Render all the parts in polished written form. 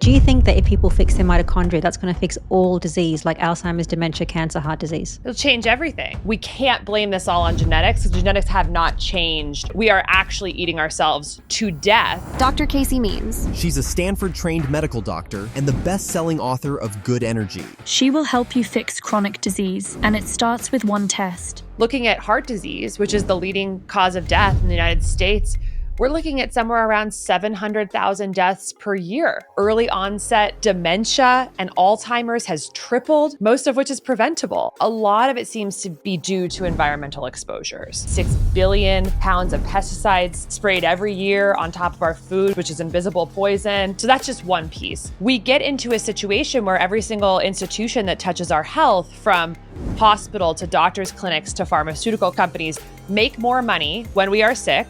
Do you think that if people fix their mitochondria, that's going to fix all disease like Alzheimer's, dementia, cancer, heart disease? It'll change everything. We can't blame this all on genetics because genetics have not changed. We are actually eating ourselves to death. Dr. Casey Means. She's a Stanford-trained medical doctor and the best-selling author of Good Energy. She will help you fix chronic disease, and it starts with one test. Looking at heart disease, which is the leading cause of death in the United States, we're looking at somewhere around 700,000 deaths per year. Early onset dementia and Alzheimer's has tripled, most of which is preventable. A lot of it seems to be due to environmental exposures. 6 billion pounds of pesticides sprayed every year on top of our food, which is invisible poison. So that's just one piece. We get into a situation where every single institution that touches our health, from hospital to doctors' clinics to pharmaceutical companies, make more money when we are sick,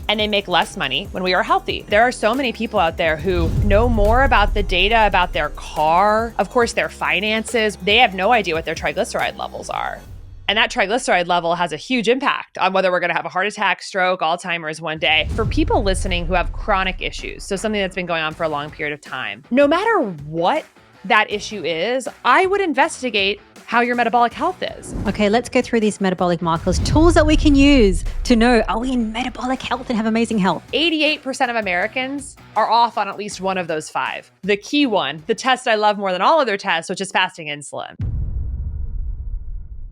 and they make less money when we are healthy. There are so many people out there who know more about the data about their car, of course, their finances. They have no idea what their triglyceride levels are. And that triglyceride level has a huge impact on whether we're going to have a heart attack, stroke, Alzheimer's one day. For people listening who have chronic issues, so something that's been going on for a long period of time, no matter what that issue is, I would investigate how your metabolic health is. Okay, let's go through these metabolic markers, tools that we can use to know, are we in metabolic health and have amazing health? 88% of Americans are off on at least one of those 5. The key one, the test I love more than all other tests, which is fasting insulin.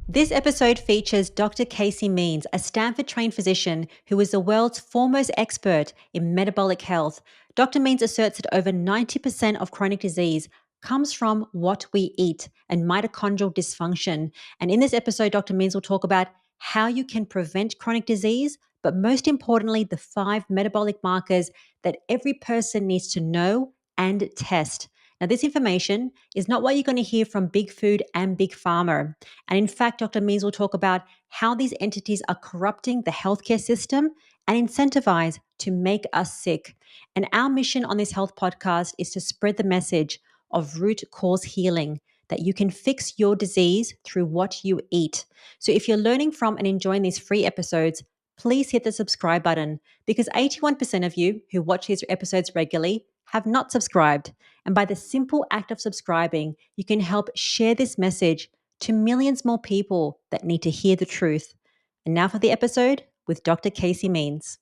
This episode features Dr. Casey Means, a Stanford-trained physician who is the world's foremost expert in metabolic health. Dr. Means asserts that over 90% of chronic disease comes from what we eat and mitochondrial dysfunction. And in this episode, Dr. Means will talk about how you can prevent chronic disease, but most importantly, the 5 metabolic markers that every person needs to know and test. Now, this information is not what you're going to hear from big food and big pharma. And in fact, Dr. Means will talk about how these entities are corrupting the healthcare system and incentivize to make us sick. And our mission on this health podcast is to spread the message of root cause healing, that you can fix your disease through what you eat. So if you're learning from and enjoying these free episodes, please hit the subscribe button, because 81% of you who watch these episodes regularly have not subscribed. And by the simple act of subscribing, you can help share this message to millions more people that need to hear the truth. And now for the episode with Dr. Casey Means.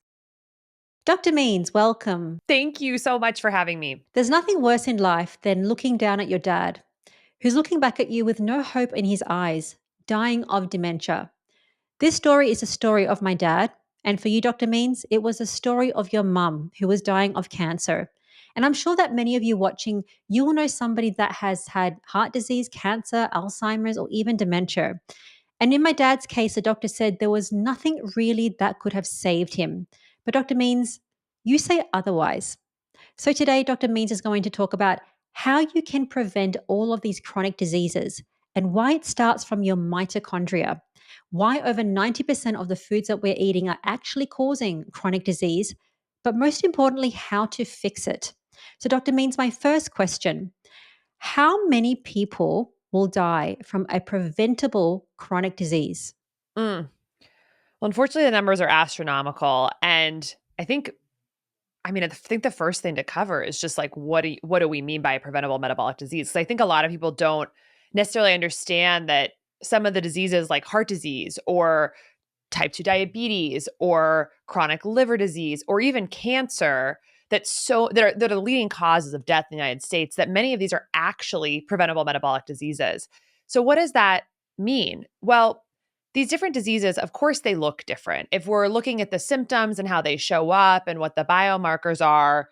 Dr. Means, welcome. Thank you so much for having me. There's nothing worse in life than looking down at your dad, who's looking back at you with no hope in his eyes, dying of dementia. This story is a story of my dad, and for you, Dr. Means, it was a story of your mum who was dying of cancer. And I'm sure that many of you watching, you will know somebody that has had heart disease, cancer, Alzheimer's, or even dementia. And in my dad's case, the doctor said there was nothing really that could have saved him. But Dr. Means, you say otherwise. So today, Dr. Means is going to talk about how you can prevent all of these chronic diseases and why it starts from your mitochondria, why over 90% of the foods that we're eating are actually causing chronic disease, but most importantly, how to fix it. So Dr. Means, my first question, how many people will die from a preventable chronic disease? Well, unfortunately, the numbers are astronomical. And I think the first thing to cover is just like, what do we mean by a preventable metabolic disease? So I think a lot of people don't necessarily understand that some of the diseases like heart disease or type 2 diabetes or chronic liver disease or even cancer, that are the leading causes of death in the United States, that many of these are actually preventable metabolic diseases. So what does that mean? Well, these different diseases, of course, they look different. If we're looking at the symptoms and how they show up and what the biomarkers are,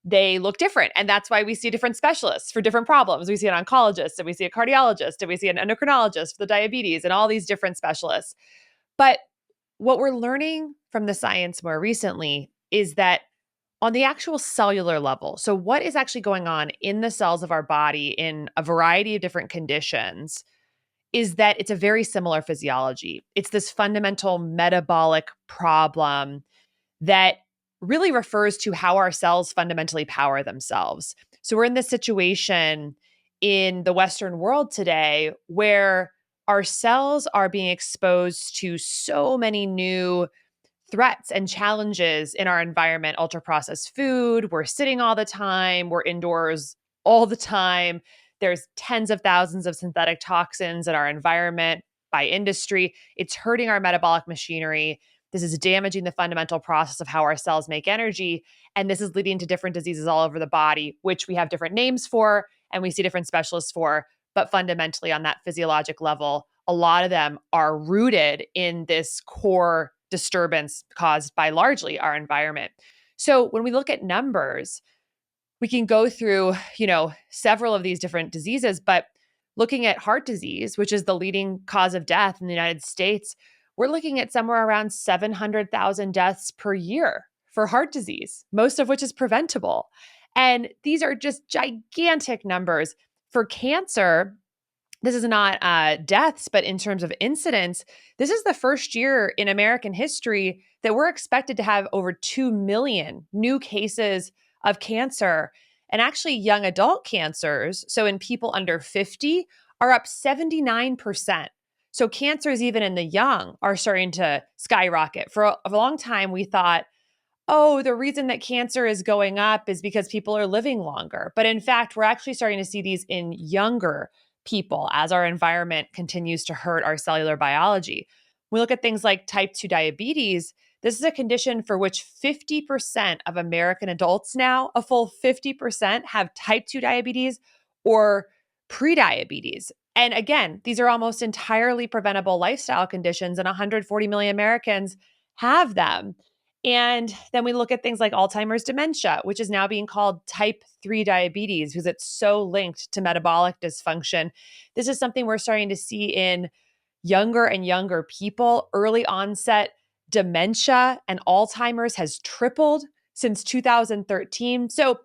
they look different. And that's why we see different specialists for different problems. We see an oncologist and we see a cardiologist and we see an endocrinologist for the diabetes and all these different specialists. But what we're learning from the science more recently is that on the actual cellular level, so what is actually going on in the cells of our body in a variety of different conditions, is that it's a very similar physiology. It's this fundamental metabolic problem that really refers to how our cells fundamentally power themselves. So we're in this situation in the Western world today where our cells are being exposed to so many new threats and challenges in our environment, ultra processed food, we're sitting all the time, we're indoors all the time. There's tens of thousands of synthetic toxins in our environment by industry. It's hurting our metabolic machinery. This is damaging the fundamental process of how our cells make energy. And this is leading to different diseases all over the body, which we have different names for and we see different specialists for. But fundamentally, on that physiologic level, a lot of them are rooted in this core disturbance caused by largely our environment. So when we look at numbers, we can go through, several of these different diseases, but looking at heart disease, which is the leading cause of death in the United States, we're looking at somewhere around 700,000 deaths per year for heart disease, most of which is preventable. And these are just gigantic numbers. For cancer, this is not deaths, but in terms of incidence, this is the first year in American history that we're expected to have over 2 million new cases of cancer. And actually, young adult cancers, so in people under 50, are up 79%. So cancers, even in the young, are starting to skyrocket. For a long time, we thought, oh, the reason that cancer is going up is because people are living longer. But in fact, we're actually starting to see these in younger people as our environment continues to hurt our cellular biology. We look at things like type 2 diabetes. This is a condition for which 50% of American adults now, a full 50%, have type 2 diabetes or prediabetes. And again, these are almost entirely preventable lifestyle conditions, and 140 million Americans have them. And then we look at things like Alzheimer's dementia, which is now being called type 3 diabetes because it's so linked to metabolic dysfunction. This is something we're starting to see in younger and younger people. Early onset dementia and Alzheimer's has tripled since 2013. So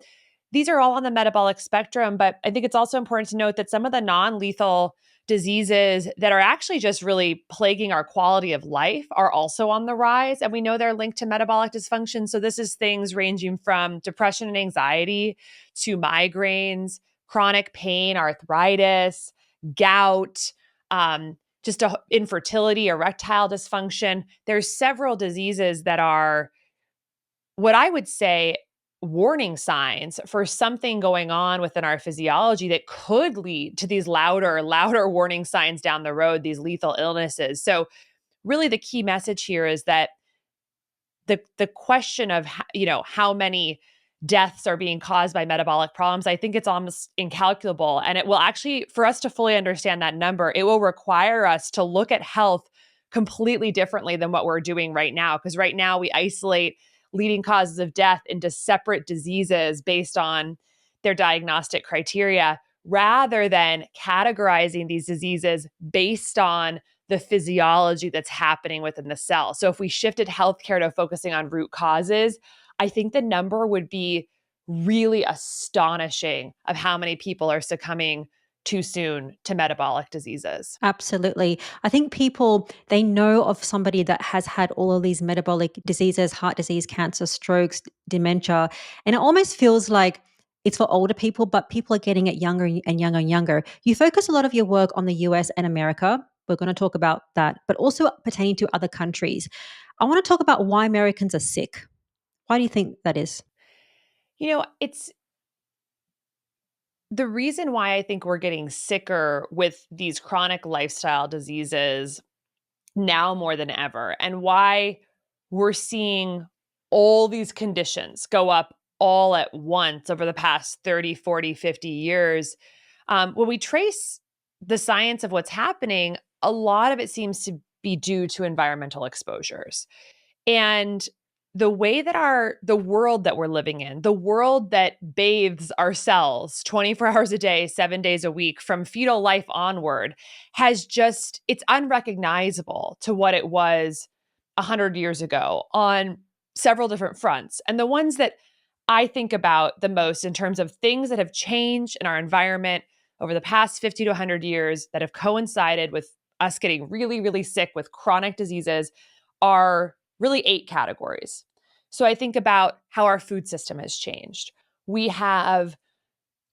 these are all on the metabolic spectrum, but I think it's also important to note that some of the non-lethal diseases that are actually just really plaguing our quality of life are also on the rise. And we know they're linked to metabolic dysfunction. So this is things ranging from depression and anxiety to migraines, chronic pain, arthritis, gout, just infertility, erectile dysfunction. There's several diseases that are what I would say warning signs for something going on within our physiology that could lead to these louder warning signs down the road, these lethal illnesses. So really the key message here is that the question of how many deaths are being caused by metabolic problems, I think it's almost incalculable. And it will actually, for us to fully understand that number, it will require us to look at health completely differently than what we're doing right now. Because right now we isolate leading causes of death into separate diseases based on their diagnostic criteria, rather than categorizing these diseases based on the physiology that's happening within the cell. So if we shifted healthcare to focusing on root causes, I think the number would be really astonishing of how many people are succumbing too soon to metabolic diseases. Absolutely. I think people, they know of somebody that has had all of these metabolic diseases, heart disease, cancer, strokes, dementia, and it almost feels like it's for older people, but people are getting it younger and younger and younger. You focus a lot of your work on the US and America. We're going to talk about that, but also pertaining to other countries. I want to talk about why Americans are sick. Why do you think that is? It's the reason why I think we're getting sicker with these chronic lifestyle diseases now more than ever, and why we're seeing all these conditions go up all at once over the past 30, 40, 50 years. When we trace the science of what's happening, a lot of it seems to be due to environmental exposures. And the way that the world that we're living in, the world that bathes our cells 24 hours a day, 7 days a week, from fetal life onward, it's unrecognizable to what it was 100 years ago on several different fronts. And the ones that I think about the most in terms of things that have changed in our environment over the past 50 to 100 years that have coincided with us getting really, really sick with chronic diseases are really 8 categories. So I think about how our food system has changed. We have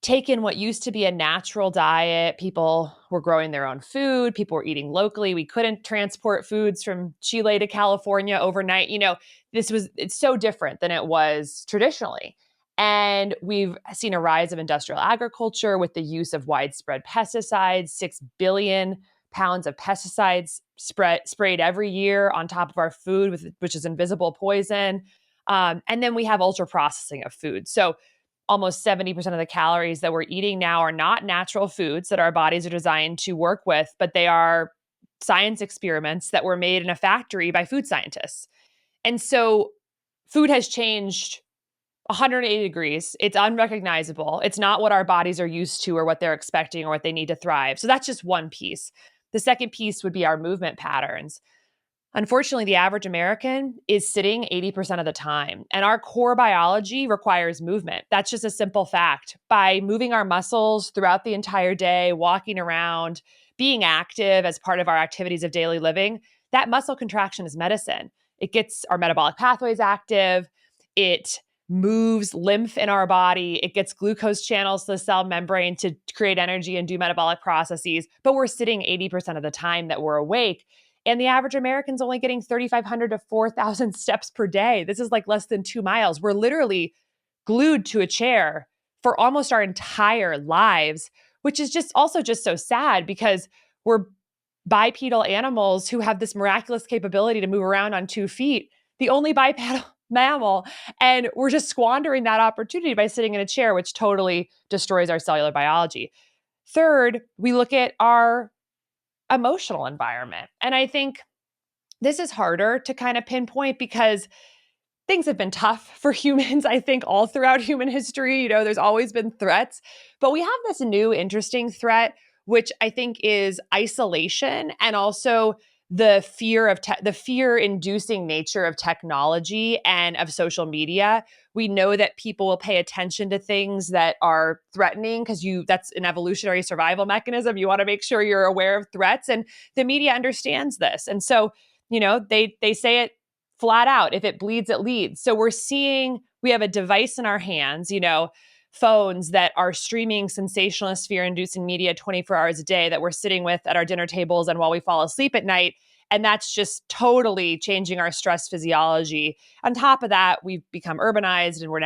taken what used to be a natural diet. People were growing their own food. People were eating locally. We couldn't transport foods from Chile to California overnight. It's so different than it was traditionally. And we've seen a rise of industrial agriculture with the use of widespread pesticides, 6 billion pounds of pesticides sprayed every year on top of our food, which is invisible poison. And then we have ultra processing of food. So almost 70% of the calories that we're eating now are not natural foods that our bodies are designed to work with, but they are science experiments that were made in a factory by food scientists. And so food has changed 180 degrees. It's unrecognizable. It's not what our bodies are used to or what they're expecting or what they need to thrive. So that's just one piece. The second piece would be our movement patterns. Unfortunately, the average American is sitting 80% of the time, and our core biology requires movement. That's just a simple fact. By moving our muscles throughout the entire day, walking around, being active as part of our activities of daily living, that muscle contraction is medicine. It gets our metabolic pathways active. It moves lymph in our body. It gets glucose channels to the cell membrane to create energy and do metabolic processes. But we're sitting 80% of the time that we're awake. And the average American's only getting 3,500 to 4,000 steps per day. This is like less than 2 miles. We're literally glued to a chair for almost our entire lives, which is just so sad because we're bipedal animals who have this miraculous capability to move around on 2 feet, the only bipedal mammal. And we're just squandering that opportunity by sitting in a chair, which totally destroys our cellular biology. Third, we look at our emotional environment. And I think this is harder to kind of pinpoint because things have been tough for humans, I think, all throughout human history. There's always been threats, but we have this new interesting threat, which I think is isolation and also the fear-inducing nature of technology and of social media. We know that people will pay attention to things that are threatening because that's an evolutionary survival mechanism. You want to make sure you're aware of threats, and the media understands this. And so, they say it flat out: if it bleeds, it leads. So we have a device in our hands, phones that are streaming sensationalist, fear-inducing media 24 hours a day that we're sitting with at our dinner tables and while we fall asleep at night. And that's just totally changing our stress physiology. On top of that, we've become urbanized and we're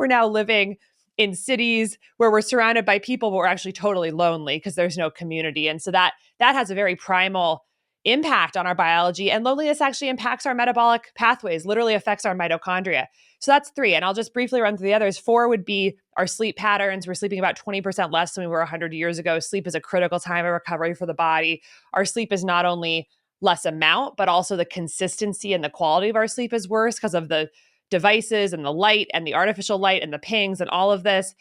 now living in cities where we're surrounded by people, but we're actually totally lonely because there's no community. And so that has a very primal impact on our biology. And loneliness actually impacts our metabolic pathways, literally affects our mitochondria. So that's 3. And I'll just briefly run through the others. 4 would be our sleep patterns. We're sleeping about 20% less than we were 100 years ago. Sleep is a critical time of recovery for the body. Our sleep is not only less amount, but also the consistency and the quality of our sleep is worse because of the devices and the light and the artificial light and the pings and all of this.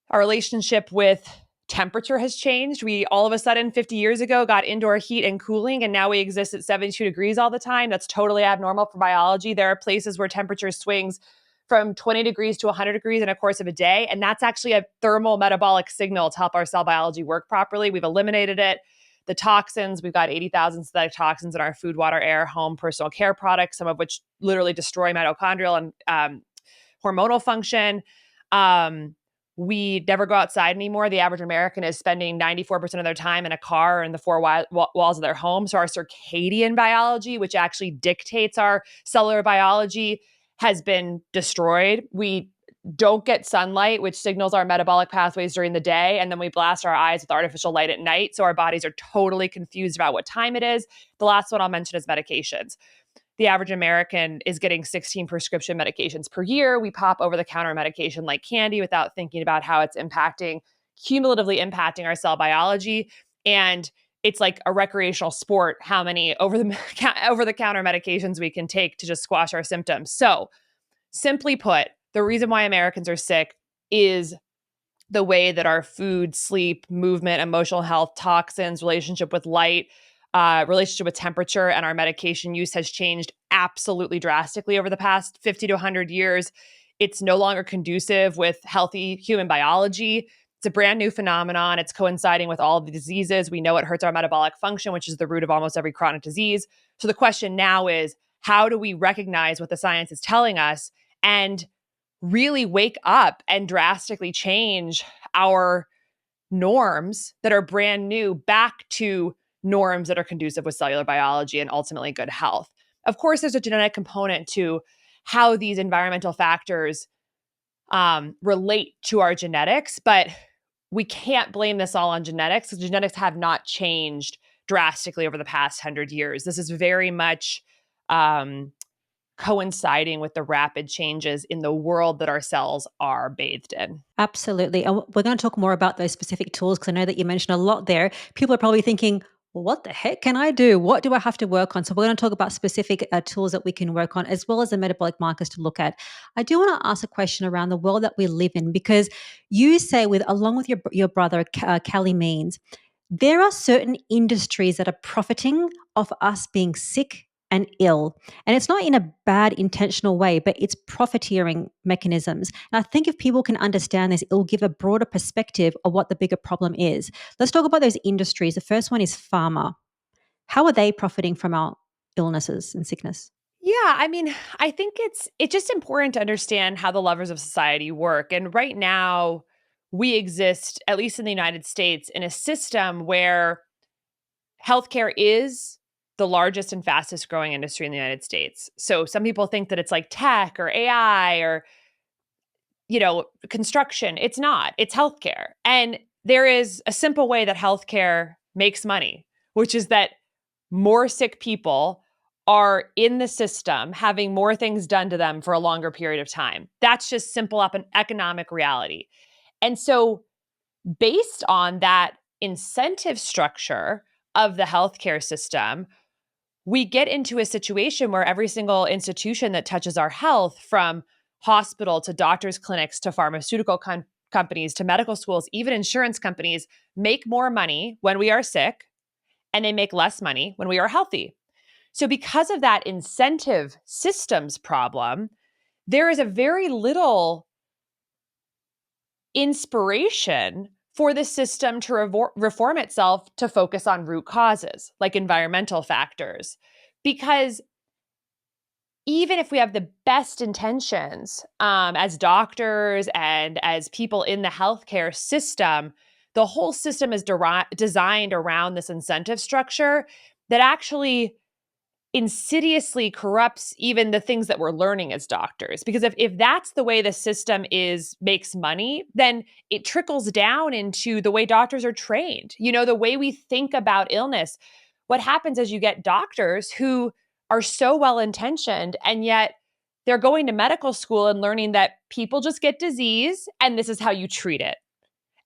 Our relationship with temperature has changed. We all of a sudden 50 years ago got indoor heat and cooling, and now we exist at 72 degrees all the time. That's totally abnormal for biology. There are places where temperature swings from 20 degrees to 100 degrees in a course of a day, and that's actually a thermal metabolic signal to help our cell biology work properly. We've eliminated it. The toxins, we've got 80,000 synthetic toxins in our food, water, air, home, personal care products, some of which literally destroy mitochondrial and hormonal function. We never go outside anymore. The average American is spending 94% of their time in a car or in the four walls of their home. So our circadian biology, which actually dictates our cellular biology, has been destroyed. We don't get sunlight, which signals our metabolic pathways during the day. And then we blast our eyes with artificial light at night. So our bodies are totally confused about what time it is. The last one I'll mention is medications. The average American is getting 16 prescription medications per year. We pop over-the-counter medication like candy without thinking about how it's cumulatively impacting our cell biology. And it's like a recreational sport how many over-the-counter medications we can take to just squash our symptoms. So, simply put, the reason why Americans are sick is the way that our food, sleep, movement, emotional health, toxins, relationship with light, relationship with temperature, and our medication use has changed absolutely drastically over the past 50 to 100 years. It's no longer conducive with healthy human biology. It's a brand new phenomenon. It's coinciding with all of the diseases. We know it hurts our metabolic function, which is the root of almost every chronic disease. So the question now is, how do we recognize what the science is telling us and really wake up and drastically change our norms that are brand new back to norms that are conducive with cellular biology and ultimately good health. Of course, there's a genetic component to how these environmental factors relate to our genetics, but we can't blame this all on genetics because genetics have not changed drastically over the past 100 years. This is very much coinciding with the rapid changes in the world that our cells are bathed in. Absolutely. And we're going to talk more about those specific tools because I know that you mentioned a lot there. People are probably thinking, well, what the heck can I do? What do I have to work on? So we're going to talk about specific tools that we can work on as well as the metabolic markers to look at. I do want to ask a question around the world that we live in because you say along with your brother, Callie Means, there are certain industries that are profiting off us being sick and ill. And it's not in a bad intentional way, but it's profiteering mechanisms. And I think if people can understand this, it will give a broader perspective of what the bigger problem is. Let's talk about those industries. The first one is pharma. How are they profiting from our illnesses and sickness? Yeah, I mean, I think it's just important to understand how the levers of society work. And right now, we exist, at least in the United States, in a system where healthcare is the largest and fastest growing industry in the United States. So some people think that it's like tech or AI or construction. It's not. It's healthcare. And there is a simple way that healthcare makes money, which is that more sick people are in the system having more things done to them for a longer period of time. That's just simple up an economic reality. And so based on that incentive structure of the healthcare system, we get into a situation where every single institution that touches our health, from hospital to doctors' clinics to pharmaceutical companies to medical schools, even insurance companies, make more money when we are sick and they make less money when we are healthy. So because of that incentive systems problem, there is a very little inspiration for the system to reform itself to focus on root causes, like environmental factors. Because even if we have the best intentions as doctors and as people in the healthcare system, the whole system is designed around this incentive structure that actually insidiously corrupts even the things that we're learning as doctors. Because if that's the way the system makes money, then it trickles down into the way doctors are trained. The way we think about illness. What happens is you get doctors who are so well-intentioned, and yet they're going to medical school and learning that people just get disease and this is how you treat it.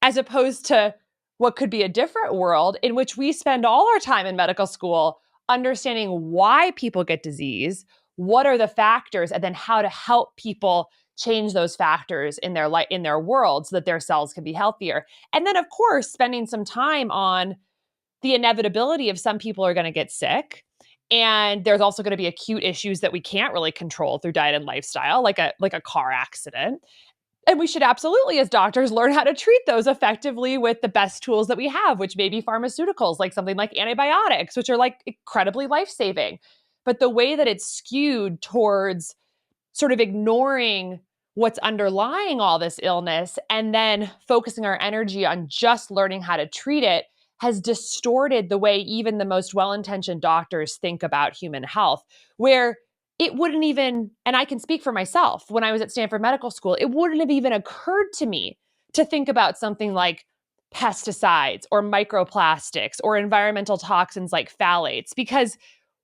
As opposed to what could be a different world in which we spend all our time in medical school understanding why people get disease, what are the factors, and then how to help people change those factors in their world so that their cells can be healthier. And then, of course, spending some time on the inevitability of some people are going to get sick. And there's also going to be acute issues that we can't really control through diet and lifestyle, like a car accident. And we should absolutely, as doctors, learn how to treat those effectively with the best tools that we have, which may be pharmaceuticals, like something like antibiotics, which are like incredibly life-saving. But the way that it's skewed towards sort of ignoring what's underlying all this illness and then focusing our energy on just learning how to treat it has distorted the way even the most well-intentioned doctors think about human health, where it wouldn't even, and I can speak for myself, when I was at Stanford Medical School, it wouldn't have even occurred to me to think about something like pesticides or microplastics or environmental toxins like phthalates, because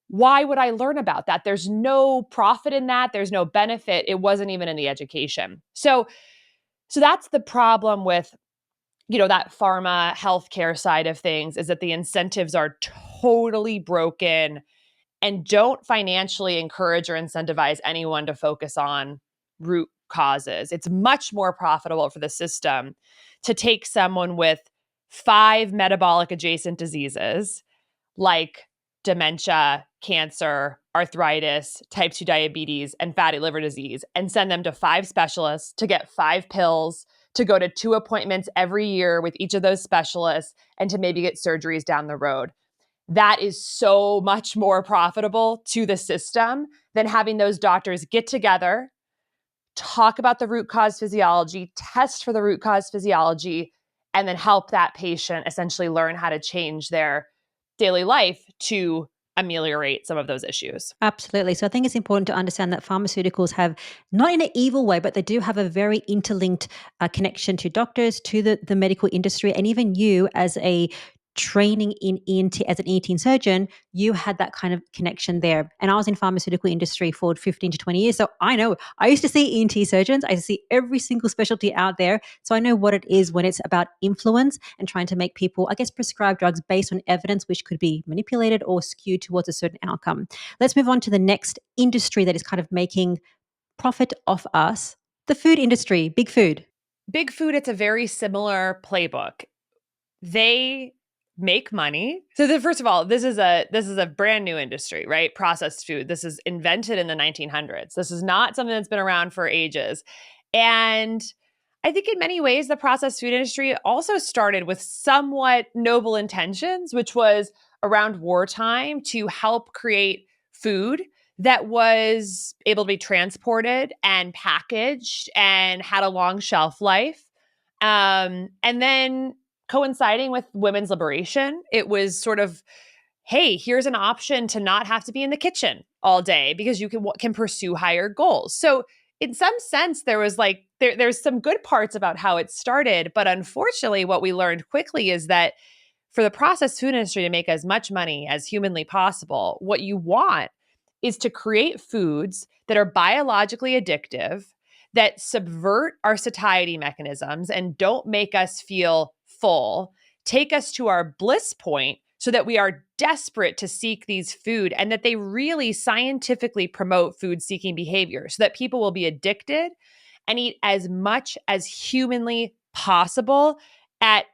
why would I learn about that? There's no profit in that. There's no benefit. It wasn't even in the education. So that's the problem with that pharma healthcare side of things, is that the incentives are totally broken and don't financially encourage or incentivize anyone to focus on root causes. It's much more profitable for the system to take someone with 5 metabolic adjacent diseases like dementia, cancer, arthritis, type 2 diabetes, and fatty liver disease, and send them to 5 specialists to get 5 pills, to go to 2 appointments every year with each of those specialists, and to maybe get surgeries down the road. That is so much more profitable to the system than having those doctors get together, talk about the root cause physiology, test for the root cause physiology, and then help that patient essentially learn how to change their daily life to ameliorate some of those issues. Absolutely. So I think it's important to understand that pharmaceuticals have, not in an evil way, but they do have a very interlinked connection to doctors, to the medical industry, and even you as a training in ENT, as an ENT surgeon, you had that kind of connection there. And I was in pharmaceutical industry for 15 to 20 years. So I know I used to see ENT surgeons. I used to see every single specialty out there. So I know what it is when it's about influence and trying to make people, I guess, prescribe drugs based on evidence which could be manipulated or skewed towards a certain outcome. Let's move on to the next industry that is kind of making profit off us, the food industry, big food. Big food, it's a very similar playbook. They make money. So first of all, this is a brand new industry, right? Processed food. This is invented in the 1900s. This is not something that's been around for ages. And I think in many ways, the processed food industry also started with somewhat noble intentions, which was around wartime to help create food that was able to be transported and packaged and had a long shelf life. And then coinciding with women's liberation, it was sort of, hey, here's an option to not have to be in the kitchen all day because you can pursue higher goals. So in some sense, there was like, there's some good parts about how it started. But unfortunately, what we learned quickly is that for the processed food industry to make as much money as humanly possible, what you want is to create foods that are biologically addictive, that subvert our satiety mechanisms and don't make us feel full, take us to our bliss point so that we are desperate to seek these food, and that they really scientifically promote food-seeking behavior so that people will be addicted and eat as much as humanly possible at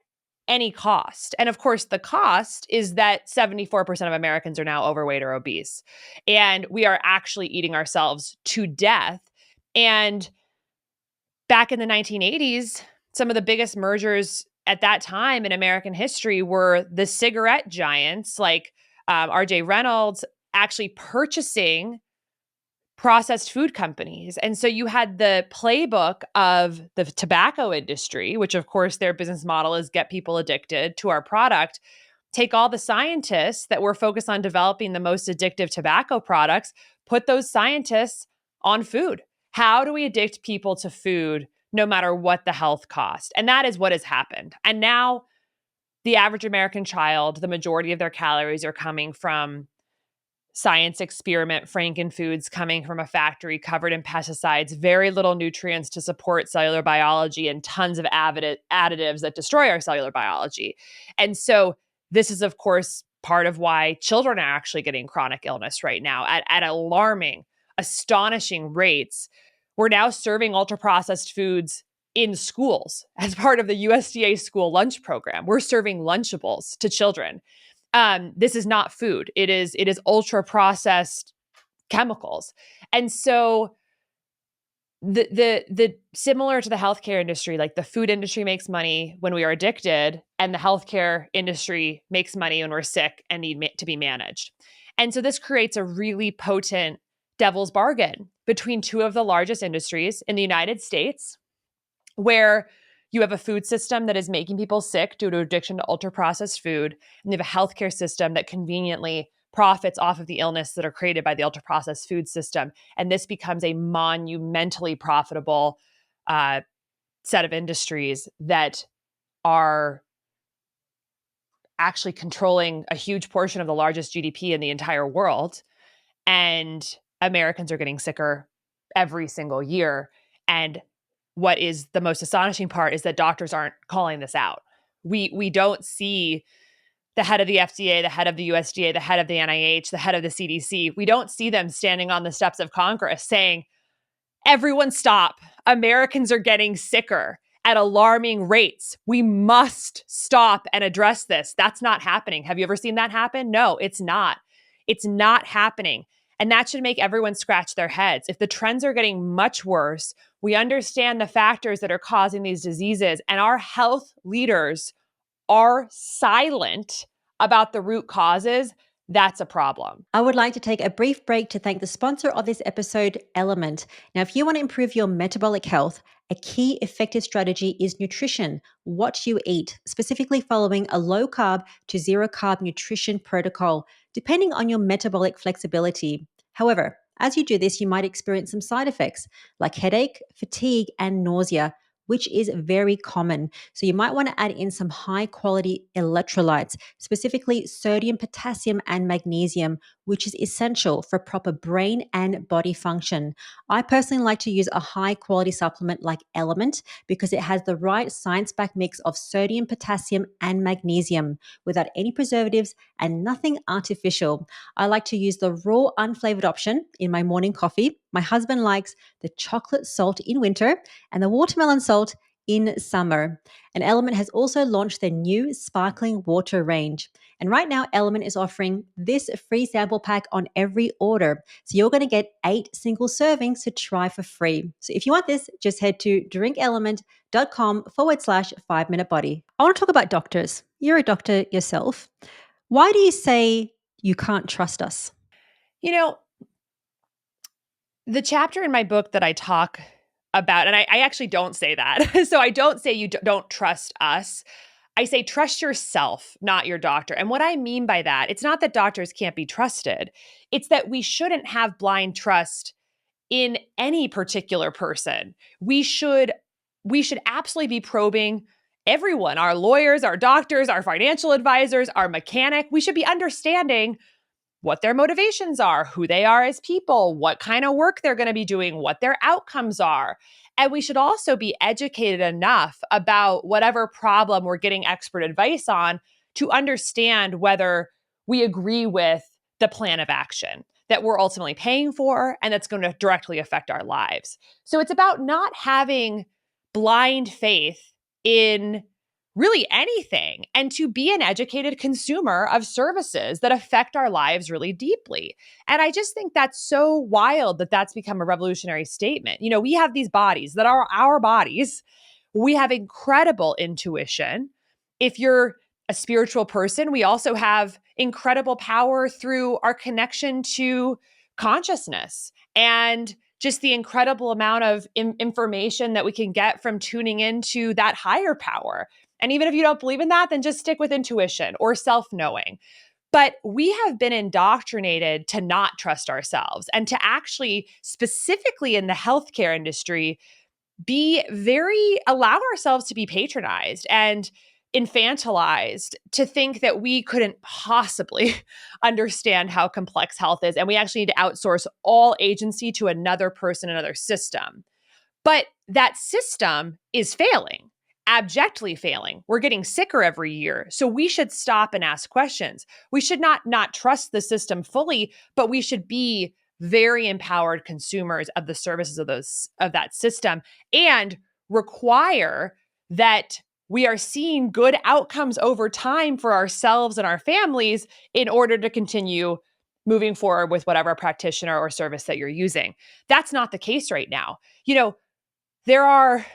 any cost. And of course, the cost is that 74% of Americans are now overweight or obese, and we are actually eating ourselves to death. And back in the 1980s, some of the biggest mergers at that time in American history were the cigarette giants like R.J. Reynolds actually purchasing processed food companies. And so you had the playbook of the tobacco industry, which of course their business model is get people addicted to our product, take all the scientists that were focused on developing the most addictive tobacco products, put those scientists on food. How do we addict people to food no matter what the health cost? And that is what has happened. And now the average American child, the majority of their calories are coming from science experiment frankenfoods coming from a factory covered in pesticides, very little nutrients to support cellular biology, and tons of additives that destroy our cellular biology. And so this is, of course, part of why children are actually getting chronic illness right now at alarming, astonishing rates. We're now serving ultra-processed foods in schools as part of the USDA school lunch program. We're serving Lunchables to children. This is not food. It is ultra-processed chemicals. And so the similar to the healthcare industry, like the food industry makes money when we are addicted, and the healthcare industry makes money when we're sick and need to be managed. And so this creates a really potent devil's bargain between two of the largest industries in the United States, where you have a food system that is making people sick due to addiction to ultra-processed food, and you have a healthcare system that conveniently profits off of the illness that are created by the ultra-processed food system. And this becomes a monumentally profitable set of industries that are actually controlling a huge portion of the largest GDP in the entire world. And Americans are getting sicker every single year. And what is the most astonishing part is that doctors aren't calling this out. We don't see the head of the FDA, the head of the USDA, the head of the NIH, the head of the CDC. We don't see them standing on the steps of Congress saying, everyone stop. Americans are getting sicker at alarming rates. We must stop and address this. That's not happening. Have you ever seen that happen? No, it's not. It's not happening. And that should make everyone scratch their heads. If the trends are getting much worse, we understand the factors that are causing these diseases, and our health leaders are silent about the root causes, that's a problem. I would like to take a brief break to thank the sponsor of this episode, LMNT. Now, if you want to improve your metabolic health, a key effective strategy is nutrition, what you eat, specifically following a low carb to zero carb nutrition protocol, depending on your metabolic flexibility. However, as you do this, you might experience some side effects like headache, fatigue, and nausea, which is very common. So you might want to add in some high quality electrolytes, specifically sodium, potassium, and magnesium, which is essential for proper brain and body function. I personally like to use a high quality supplement like LMNT because it has the right science backed mix of sodium, potassium, and magnesium without any preservatives and nothing artificial. I like to use the raw, unflavored option in my morning coffee. My husband likes the chocolate salt in winter and the watermelon salt in summer. And Element has also launched their new sparkling water range. And right now, Element is offering this free sample pack on every order. So you're going to get 8 single servings to try for free. So if you want this, just head to drinkelement.com/5-minute body. I want to talk about doctors. You're a doctor yourself. Why do you say you can't trust us? You know, the chapter in my book that I talk about, and I actually don't say that. So I don't say you don't trust us. I say trust yourself, not your doctor. And what I mean by that, it's not that doctors can't be trusted. It's that we shouldn't have blind trust in any particular person. We should absolutely be probing everyone, our lawyers, our doctors, our financial advisors, our mechanic. We should be understanding what their motivations are, who they are as people, what kind of work they're going to be doing, what their outcomes are. And we should also be educated enough about whatever problem we're getting expert advice on to understand whether we agree with the plan of action that we're ultimately paying for and that's going to directly affect our lives. So it's about not having blind faith in really anything, and to be an educated consumer of services that affect our lives really deeply. And I just think that's so wild that that's become a revolutionary statement. You know, we have these bodies that are our bodies. We have incredible intuition. If you're a spiritual person, we also have incredible power through our connection to consciousness and just the incredible amount of information that we can get from tuning into that higher power. And even if you don't believe in that, then just stick with intuition or self-knowing. But we have been indoctrinated to not trust ourselves and to actually, specifically in the healthcare industry, allow ourselves to be patronized and infantilized, to think that we couldn't possibly understand how complex health is. And we actually need to outsource all agency to another person, another system. But that system is failing, abjectly failing. We're getting sicker every year. So we should stop and ask questions. We should not trust the system fully, but we should be very empowered consumers of the services of that system and require that we are seeing good outcomes over time for ourselves and our families in order to continue moving forward with whatever practitioner or service that you're using. That's not the case right now. You know, there are,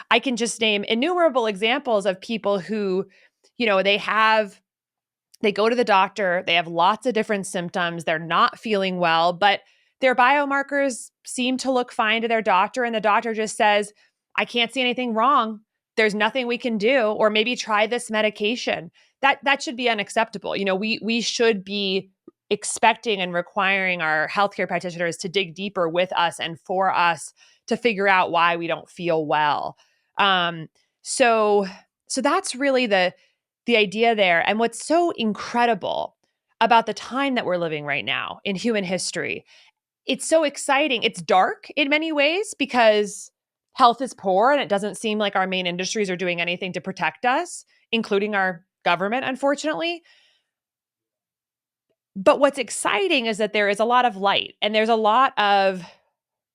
I can just name innumerable examples of people who, you know, they go to the doctor, they have lots of different symptoms, they're not feeling well, but their biomarkers seem to look fine to their doctor, and the doctor just says, I can't see anything wrong. There's nothing we can do, or maybe try this medication. That should be unacceptable. You know, we should be expecting and requiring our healthcare practitioners to dig deeper with us and for us to figure out why we don't feel well. So that's really the idea there. And what's so incredible about the time that we're living right now in human history, it's so exciting. It's dark in many ways because health is poor and it doesn't seem like our main industries are doing anything to protect us, including our government, unfortunately. But what's exciting is that there is a lot of light and there's a lot of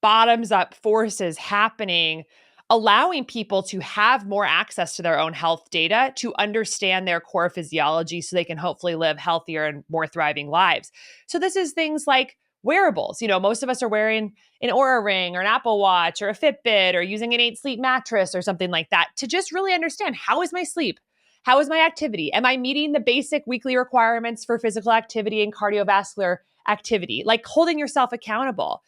bottoms up forces happening, allowing people to have more access to their own health data, to understand their core physiology so they can hopefully live healthier and more thriving lives. So this is things like wearables. You know, most of us are wearing an Oura Ring or an Apple Watch or a Fitbit or using an 8 Sleep mattress or something like that to just really understand, how is my sleep? How is my activity? Am I meeting the basic weekly requirements for physical activity and cardiovascular activity? Like holding yourself accountable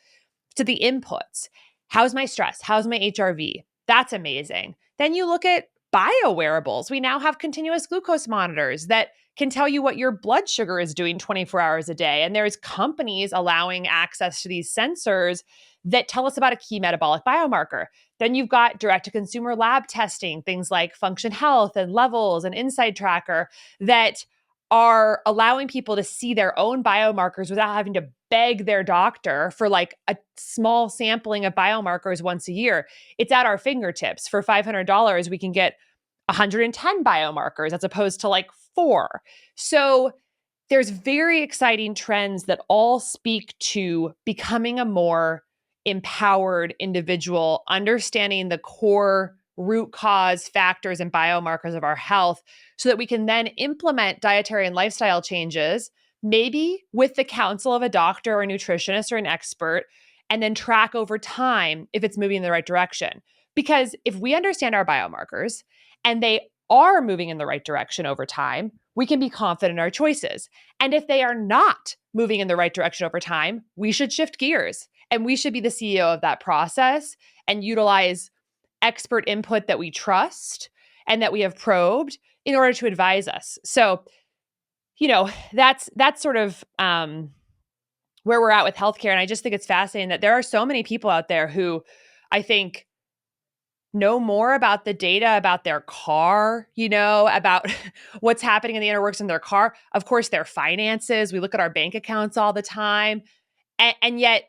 to the inputs. How's my stress? How's my HRV? That's amazing. Then you look at biowearables. We now have continuous glucose monitors that can tell you what your blood sugar is doing 24 hours a day. And there's companies allowing access to these sensors that tell us about a key metabolic biomarker. Then you've got direct-to-consumer lab testing, things like Function Health and Levels and Inside Tracker that are allowing people to see their own biomarkers without having to beg their doctor for like a small sampling of biomarkers once a year. It's at our fingertips. For $500, we can get 110 biomarkers as opposed to like 4. So there's very exciting trends that all speak to becoming a more empowered individual, understanding the core root cause factors and biomarkers of our health so that we can then implement dietary and lifestyle changes, maybe with the counsel of a doctor or a nutritionist or an expert, and then track over time if it's moving in the right direction. Because if we understand our biomarkers and they are moving in the right direction over time, we can be confident in our choices. And if they are not moving in the right direction over time, we should shift gears and we should be the CEO of that process and utilize expert input that we trust and that we have probed in order to advise us. So, that's sort of where we're at with healthcare. And I just think it's fascinating that there are so many people out there who I think know more about the data about their car, about what's happening in the inner works in their car. Of course, their finances. We look at our bank accounts all the time. And yet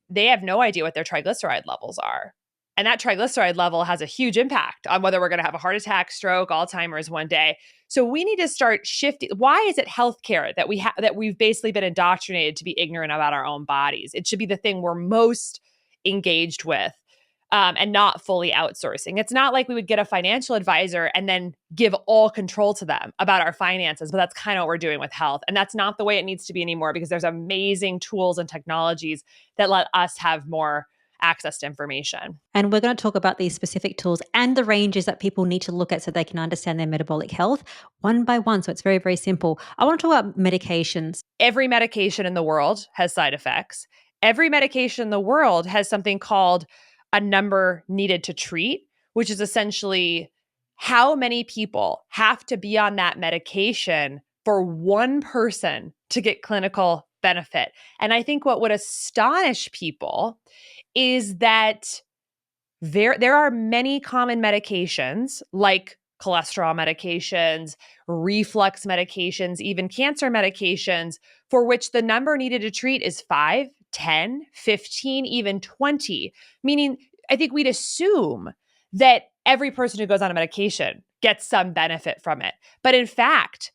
they have no idea what their triglyceride levels are. And that triglyceride level has a huge impact on whether we're going to have a heart attack, stroke, Alzheimer's one day. So we need to start shifting. Why is it healthcare that we've basically been indoctrinated to be ignorant about our own bodies? It should be the thing we're most engaged with. And not fully outsourcing. It's not like we would get a financial advisor and then give all control to them about our finances, but that's kind of what we're doing with health. And that's not the way it needs to be anymore because there's amazing tools and technologies that let us have more access to information. And we're going to talk about these specific tools and the ranges that people need to look at so they can understand their metabolic health one by one. So it's very, very simple. I want to talk about medications. Every medication in the world has side effects. Every medication in the world has something called a number needed to treat, which is essentially how many people have to be on that medication for one person to get clinical benefit. And I think what would astonish people is that there are many common medications like cholesterol medications, reflux medications, even cancer medications for which the number needed to treat is 5, 10, 15, even 20, meaning I think we'd assume that every person who goes on a medication gets some benefit from it. But in fact,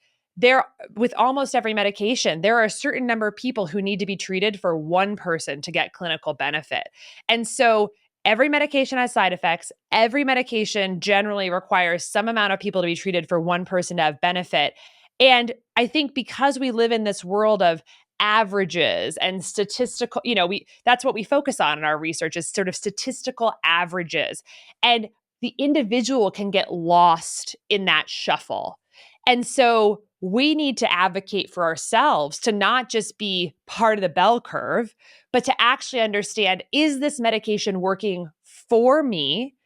with almost every medication, there are a certain number of people who need to be treated for one person to get clinical benefit. And so every medication has side effects. Every medication generally requires some amount of people to be treated for one person to have benefit. And I think because we live in this world of averages and statistical, that's what we focus on in our research is sort of statistical averages. And the individual can get lost in that shuffle. And so we need to advocate for ourselves to not just be part of the bell curve, but to actually understand, is this medication working for me?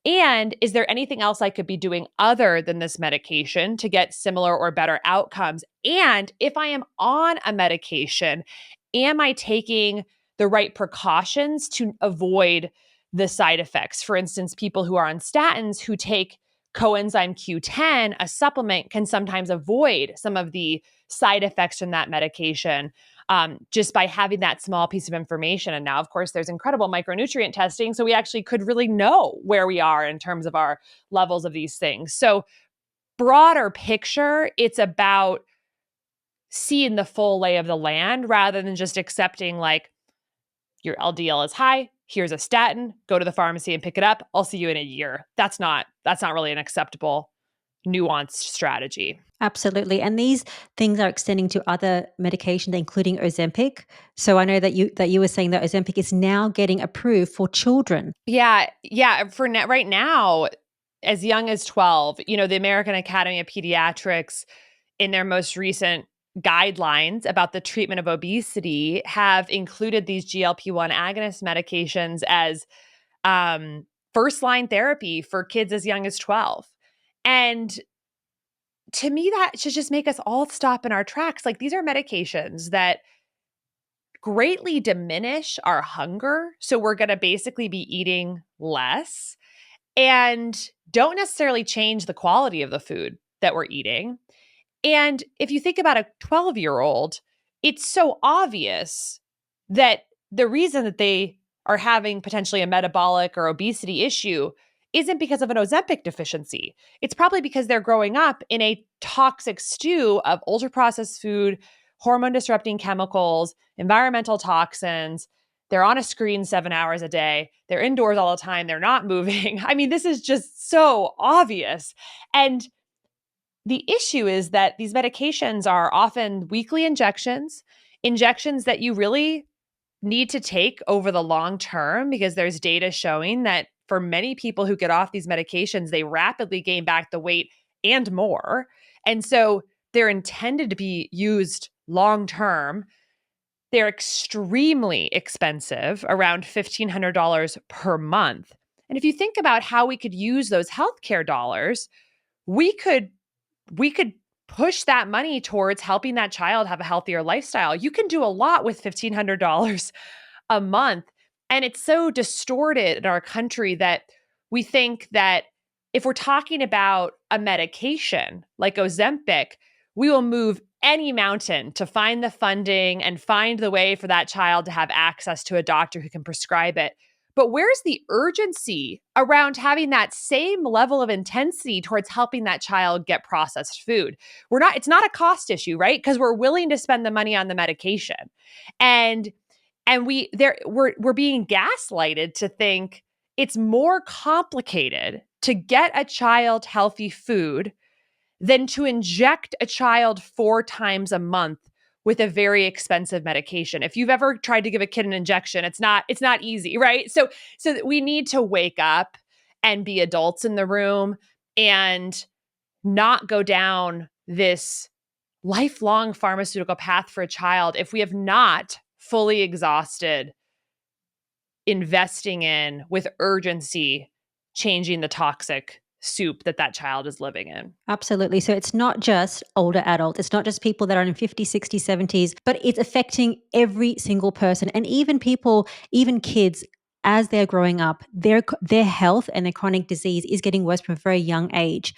And is there anything else I could be doing other than this medication to get similar or better outcomes? And if I am on a medication, am I taking the right precautions to avoid the side effects? For instance, people who are on statins who take coenzyme Q10, a supplement, can sometimes avoid some of the side effects from that medication just by having that small piece of information. And now, of course, there's incredible micronutrient testing. So we actually could really know where we are in terms of our levels of these things. So broader picture, it's about seeing the full lay of the land rather than just accepting like your LDL is high. Here's a statin, go to the pharmacy and pick it up. I'll see you in a year. That's not really an acceptable, nuanced strategy. Absolutely. And these things are extending to other medications, including Ozempic. So I know that you were saying that Ozempic is now getting approved for children. Yeah. For right now, as young as 12. The American Academy of Pediatrics, in their most recent guidelines about the treatment of obesity, have included these GLP-1 agonist medications as first-line therapy for kids as young as 12. And to me, that should just make us all stop in our tracks. Like, these are medications that greatly diminish our hunger. So we're going to basically be eating less and don't necessarily change the quality of the food that we're eating. And if you think about a 12-year-old, it's so obvious that the reason that they are having potentially a metabolic or obesity issue isn't because of an Ozempic deficiency. It's probably because they're growing up in a toxic stew of ultra-processed food, hormone-disrupting chemicals, environmental toxins. They're on a screen 7 hours a day. They're indoors all the time. They're not moving. I mean, this is just so obvious. And the issue is that these medications are often weekly injections that you really need to take over the long term, because there's data showing that for many people who get off these medications, they rapidly gain back the weight and more. And so they're intended to be used long term. They're extremely expensive, around $1,500 per month. And if you think about how we could use those healthcare dollars, we could push that money towards helping that child have a healthier lifestyle. You can do a lot with $1,500 a month. And it's so distorted in our country that we think that if we're talking about a medication like Ozempic, we will move any mountain to find the funding and find the way for that child to have access to a doctor who can prescribe it. But where's the urgency around having that same level of intensity towards helping that child get processed food? It's not a cost issue, right? Because we're willing to spend the money on the medication. And we're being gaslighted to think it's more complicated to get a child healthy food than to inject a child 4 times a month with a very expensive medication. If you've ever tried to give a kid an injection, it's not easy, right? So we need to wake up and be adults in the room and not go down this lifelong pharmaceutical path for a child if we have not fully exhausted investing in, with urgency, changing the toxic soup that child is living in. Absolutely. So it's not just older adults. It's not just people that are in 50s, 60s, 70s, but it's affecting every single person. And even kids, as they're growing up, their health and their chronic disease is getting worse from a very young age.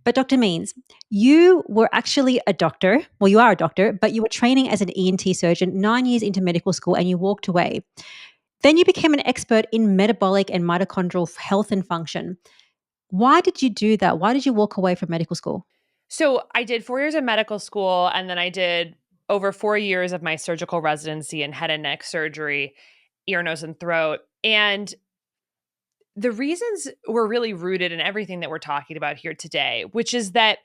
But Dr. Means, you were actually a doctor. Well, you are a doctor, but you were training as an ENT surgeon 9 years into medical school, and you walked away. Then you became an expert in metabolic and mitochondrial health and function. Why did you do that? Why did you walk away from medical school? So I did 4 years of medical school, and then I did over 4 years of my surgical residency in head and neck surgery, ear, nose, and throat. And the reasons were really rooted in everything that we're talking about here today, which is that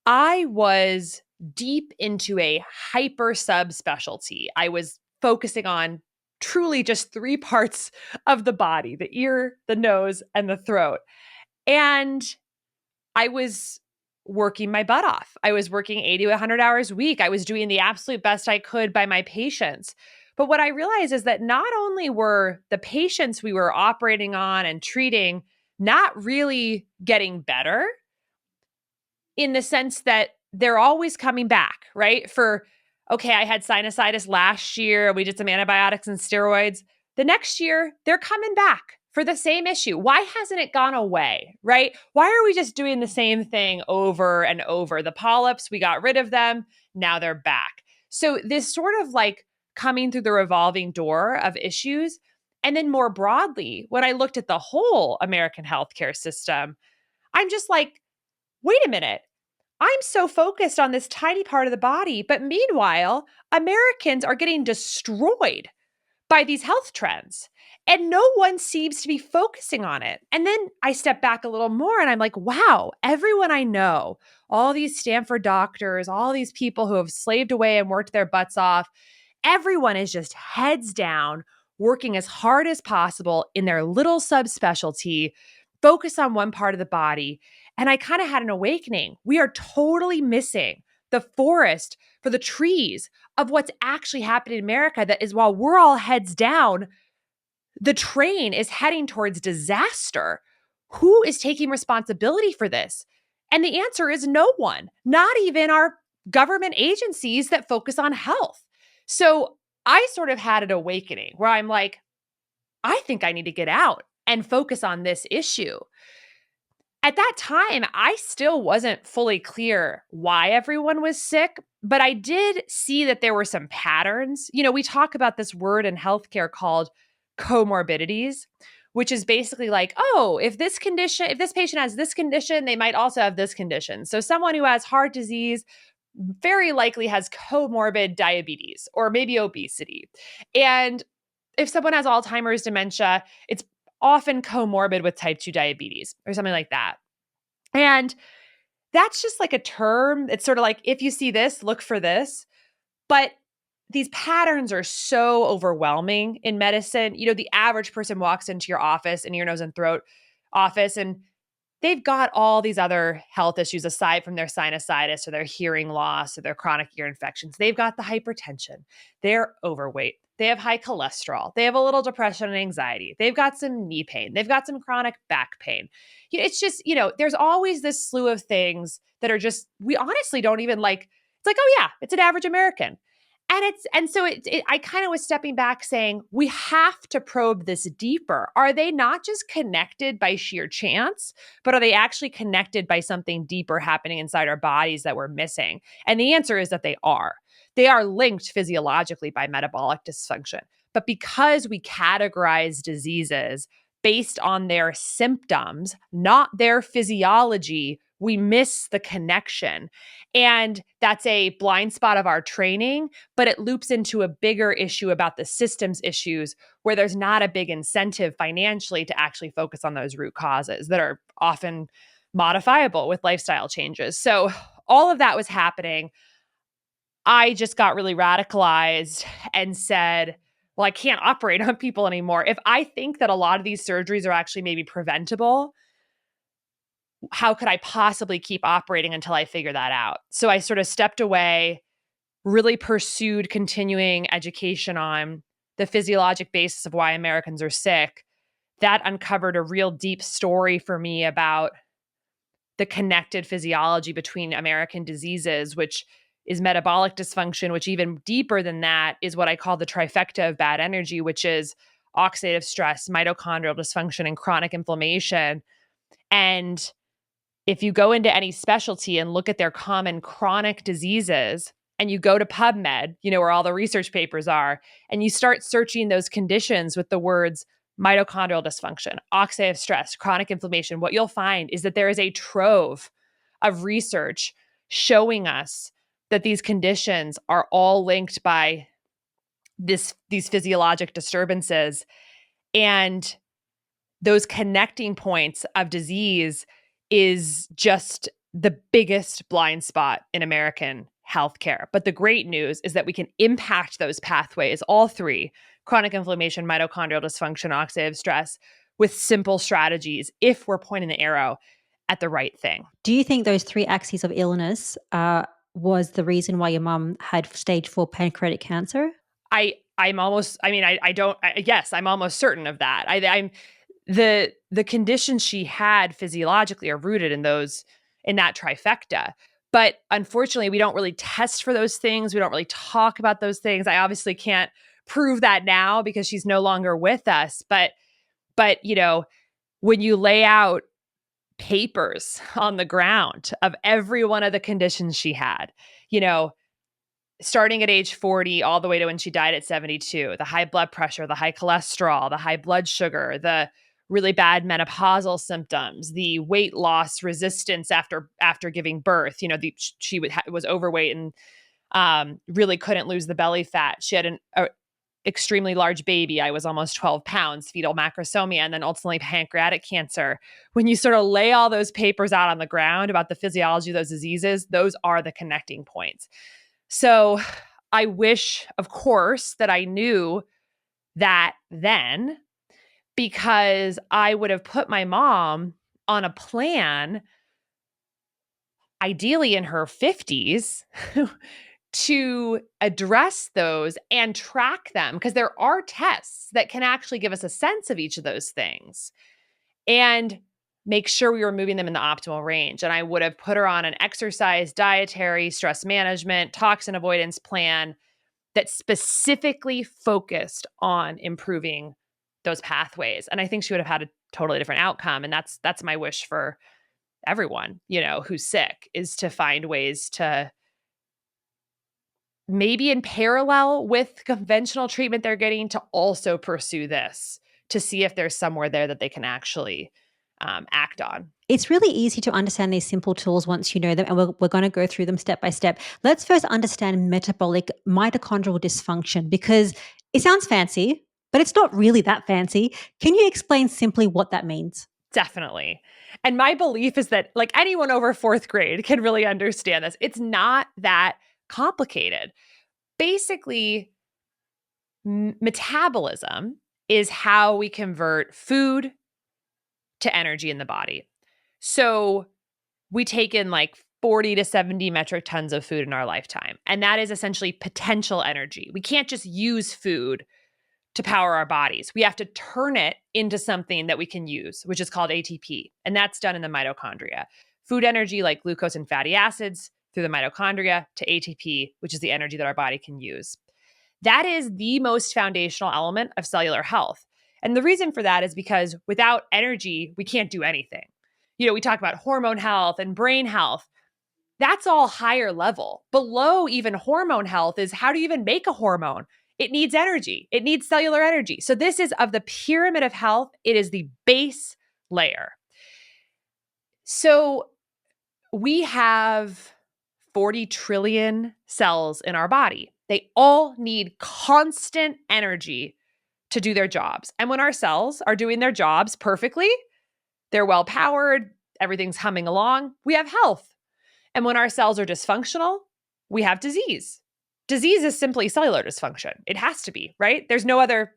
I was deep into a hyper subspecialty. I was focusing on truly just 3 parts of the body: the ear, the nose, and the throat. And I was working my butt off. I was working 80 to 100 hours a week. I was doing the absolute best I could by my patients. But what I realized is that not only were the patients we were operating on and treating not really getting better, in the sense that they're always coming back, right? I had sinusitis last year. We did some antibiotics and steroids. The next year, they're coming back for the same issue. Why hasn't it gone away, right? Why are we just doing the same thing over and over? The polyps, we got rid of them. Now they're back. So this sort of like coming through the revolving door of issues. And then more broadly, when I looked at the whole American healthcare system, I'm just like, wait a minute. I'm so focused on this tiny part of the body, but meanwhile, Americans are getting destroyed by these health trends, and no one seems to be focusing on it. And then I step back a little more and I'm like, wow, everyone I know, all these Stanford doctors, all these people who have slaved away and worked their butts off, everyone is just heads down, working as hard as possible in their little subspecialty focus on one part of the body. And I kind of had an awakening. We are totally missing the forest for the trees of what's actually happening in America. That is, while we're all heads down, the train is heading towards disaster. Who is taking responsibility for this? And the answer is no one, not even our government agencies that focus on health. So I sort of had an awakening where I'm like, I think I need to get out and focus on this issue. At that time, I still wasn't fully clear why everyone was sick, but I did see that there were some patterns. We talk about this word in healthcare called comorbidities, which is basically like, oh, if this patient has this condition, they might also have this condition. So someone who has heart disease very likely has comorbid diabetes or maybe obesity. And if someone has Alzheimer's, dementia, it's often comorbid with type 2 diabetes or something like that. And that's just like a term. It's sort of like, if you see this, look for this. But these patterns are so overwhelming in medicine. The average person walks into your office, in ear, nose, and throat office, and they've got all these other health issues aside from their sinusitis or their hearing loss or their chronic ear infections. They've got the hypertension. They're overweight. They have high cholesterol. They have a little depression and anxiety. They've got some knee pain. They've got some chronic back pain. It's just, there's always this slew of things that are just, we honestly don't even like, it's like, oh yeah, it's an average American. So I kind of was stepping back saying, we have to probe this deeper. Are they not just connected by sheer chance, but are they actually connected by something deeper happening inside our bodies that we're missing? And the answer is that they are. They are linked physiologically by metabolic dysfunction. But because we categorize diseases based on their symptoms, not their physiology, we miss the connection. And that's a blind spot of our training, but it loops into a bigger issue about the systems issues where there's not a big incentive financially to actually focus on those root causes that are often modifiable with lifestyle changes. So all of that was happening. I just got really radicalized and said, well, I can't operate on people anymore. If I think that a lot of these surgeries are actually maybe preventable, how could I possibly keep operating until I figure that out? So I sort of stepped away, really pursued continuing education on the physiologic basis of why Americans are sick. That uncovered a real deep story for me about the connected physiology between American diseases, which is metabolic dysfunction, which even deeper than that is what I call the trifecta of bad energy, which is oxidative stress, mitochondrial dysfunction, and chronic inflammation. And if you go into any specialty and look at their common chronic diseases, and you go to PubMed, where all the research papers are, and you start searching those conditions with the words mitochondrial dysfunction, oxidative stress, chronic inflammation, what you'll find is that there is a trove of research showing us that these conditions are all linked by these physiologic disturbances. And those connecting points of disease is just the biggest blind spot in American healthcare. But the great news is that we can impact those pathways, all three: chronic inflammation, mitochondrial dysfunction, oxidative stress, with simple strategies if we're pointing the arrow at the right thing. Do you think those three axes of illness was the reason why your mum had stage 4 pancreatic cancer? I'm almost certain of that. I'm the conditions she had physiologically are rooted in that trifecta. But unfortunately, we don't really test for those things. We don't really talk about those things. I obviously can't prove that now because she's no longer with us. But when you lay out papers on the ground of every one of the conditions she had, starting at age 40 all the way to when she died at 72, the high blood pressure, the high cholesterol, the high blood sugar, the really bad menopausal symptoms, the weight loss resistance after giving birth. She was overweight and really couldn't lose the belly fat. She had an extremely large baby. I was almost 12 pounds, fetal macrosomia, and then ultimately pancreatic cancer. When you sort of lay all those papers out on the ground about the physiology of those diseases, those are the connecting points. So I wish, of course, that I knew that then, because I would have put my mom on a plan, ideally in her 50s, to address those and track them, because there are tests that can actually give us a sense of each of those things and make sure we were moving them in the optimal range. And I would have put her on an exercise, dietary, stress management, toxin avoidance plan that specifically focused on improving those pathways. And I think she would have had a totally different outcome. And that's my wish for everyone, who's sick, is to find ways to, maybe in parallel with conventional treatment they're getting, to also pursue this, to see if there's somewhere there that they can actually act on. It's really easy to understand these simple tools once you know them, and we're going to go through them step by step. Let's first understand metabolic mitochondrial dysfunction, because it sounds fancy, but it's not really that fancy. Can you explain simply what that means? Definitely. And my belief is that like anyone over fourth grade can really understand this. It's not that complicated. Basically, metabolism is how we convert food to energy in the body. So we take in like 40 to 70 metric tons of food in our lifetime. And that is essentially potential energy. We can't just use food to power our bodies. We have to turn it into something that we can use, which is called ATP. And that's done in the mitochondria. Food energy like glucose and fatty acids through the mitochondria to ATP, which is the energy that our body can use. That is the most foundational element of cellular health. And the reason for that is because without energy, we can't do anything. We talk about hormone health and brain health. That's all higher level. Below even hormone health is how do you even make a hormone? It needs energy. It needs cellular energy. So this is, of the pyramid of health, it is the base layer. So we have 40 trillion cells in our body. They all need constant energy to do their jobs. And when our cells are doing their jobs perfectly, they're well powered, everything's humming along, we have health. And when our cells are dysfunctional, we have disease. Disease is simply cellular dysfunction. It has to be, right? There's no other.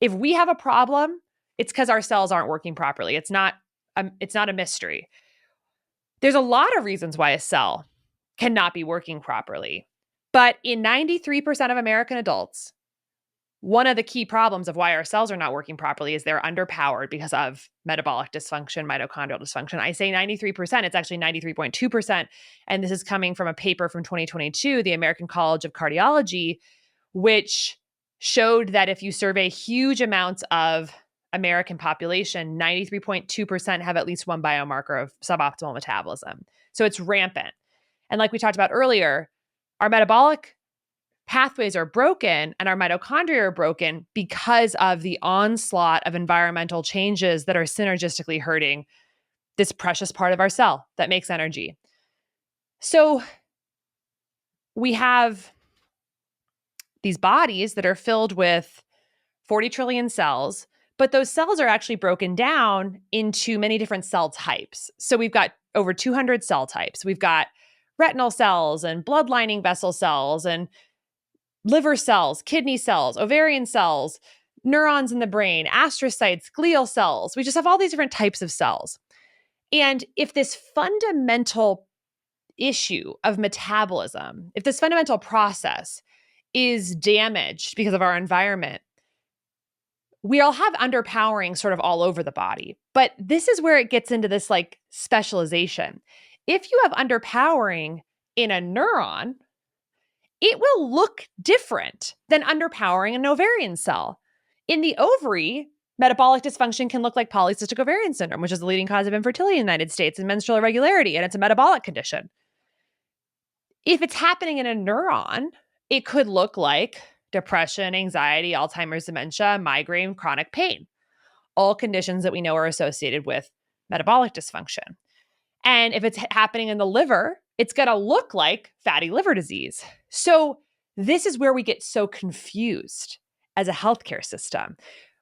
If we have a problem, it's because our cells aren't working properly. It's not a mystery. There's a lot of reasons why a cell cannot be working properly. But in 93% of American adults, one of the key problems of why our cells are not working properly is they're underpowered because of metabolic dysfunction, mitochondrial dysfunction. I say 93%, it's actually 93.2%. And this is coming from a paper from 2022, the American College of Cardiology, which showed that if you survey huge amounts of American population, 93.2% have at least one biomarker of suboptimal metabolism. So it's rampant. And like we talked about earlier, our metabolic pathways are broken and our mitochondria are broken because of the onslaught of environmental changes that are synergistically hurting this precious part of our cell that makes energy. So we have these bodies that are filled with 40 trillion cells, but those cells are actually broken down into many different cell types. So we've got over 200 cell types. We've got retinal cells and blood lining vessel cells and liver cells, kidney cells, ovarian cells, neurons in the brain, astrocytes, glial cells. We just have all these different types of cells. And if this fundamental issue of metabolism, if this fundamental process is damaged because of our environment, we all have underpowering sort of all over the body. But this is where it gets into this like specialization. If you have underpowering in a neuron, it will look different than underpowering an ovarian cell. In the ovary, metabolic dysfunction can look like polycystic ovarian syndrome, which is the leading cause of infertility in the United States, and menstrual irregularity, and it's a metabolic condition. If it's happening in a neuron, it could look like depression, anxiety, Alzheimer's, dementia, migraine, chronic pain, all conditions that we know are associated with metabolic dysfunction. And if it's happening in the liver, it's going to look like fatty liver disease. So this is where we get so confused as a healthcare system.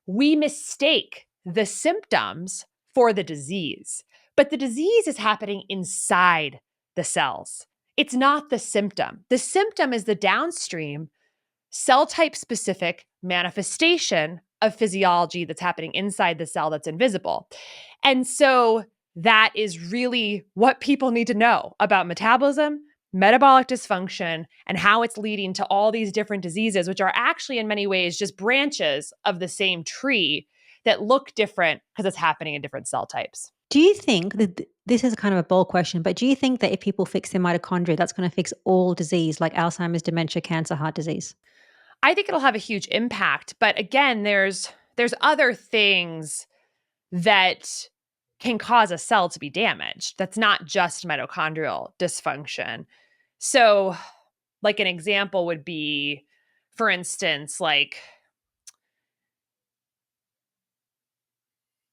We mistake the symptoms for the disease, but the disease is happening inside the cells. It's not the symptom. The symptom is the downstream cell type specific manifestation of physiology that's happening inside the cell that's invisible. And so that is really what people need to know about metabolism, metabolic dysfunction, and how it's leading to all these different diseases, which are actually in many ways just branches of the same tree that look different because it's happening in different cell types. Do you think that this is kind of a bold question, but do you think that if people fix their mitochondria, that's going to fix all disease like Alzheimer's, dementia, cancer, heart disease? I think it'll have a huge impact. But again, there's other things that can cause a cell to be damaged. That's not just mitochondrial dysfunction. So, like an example would be, for instance, like,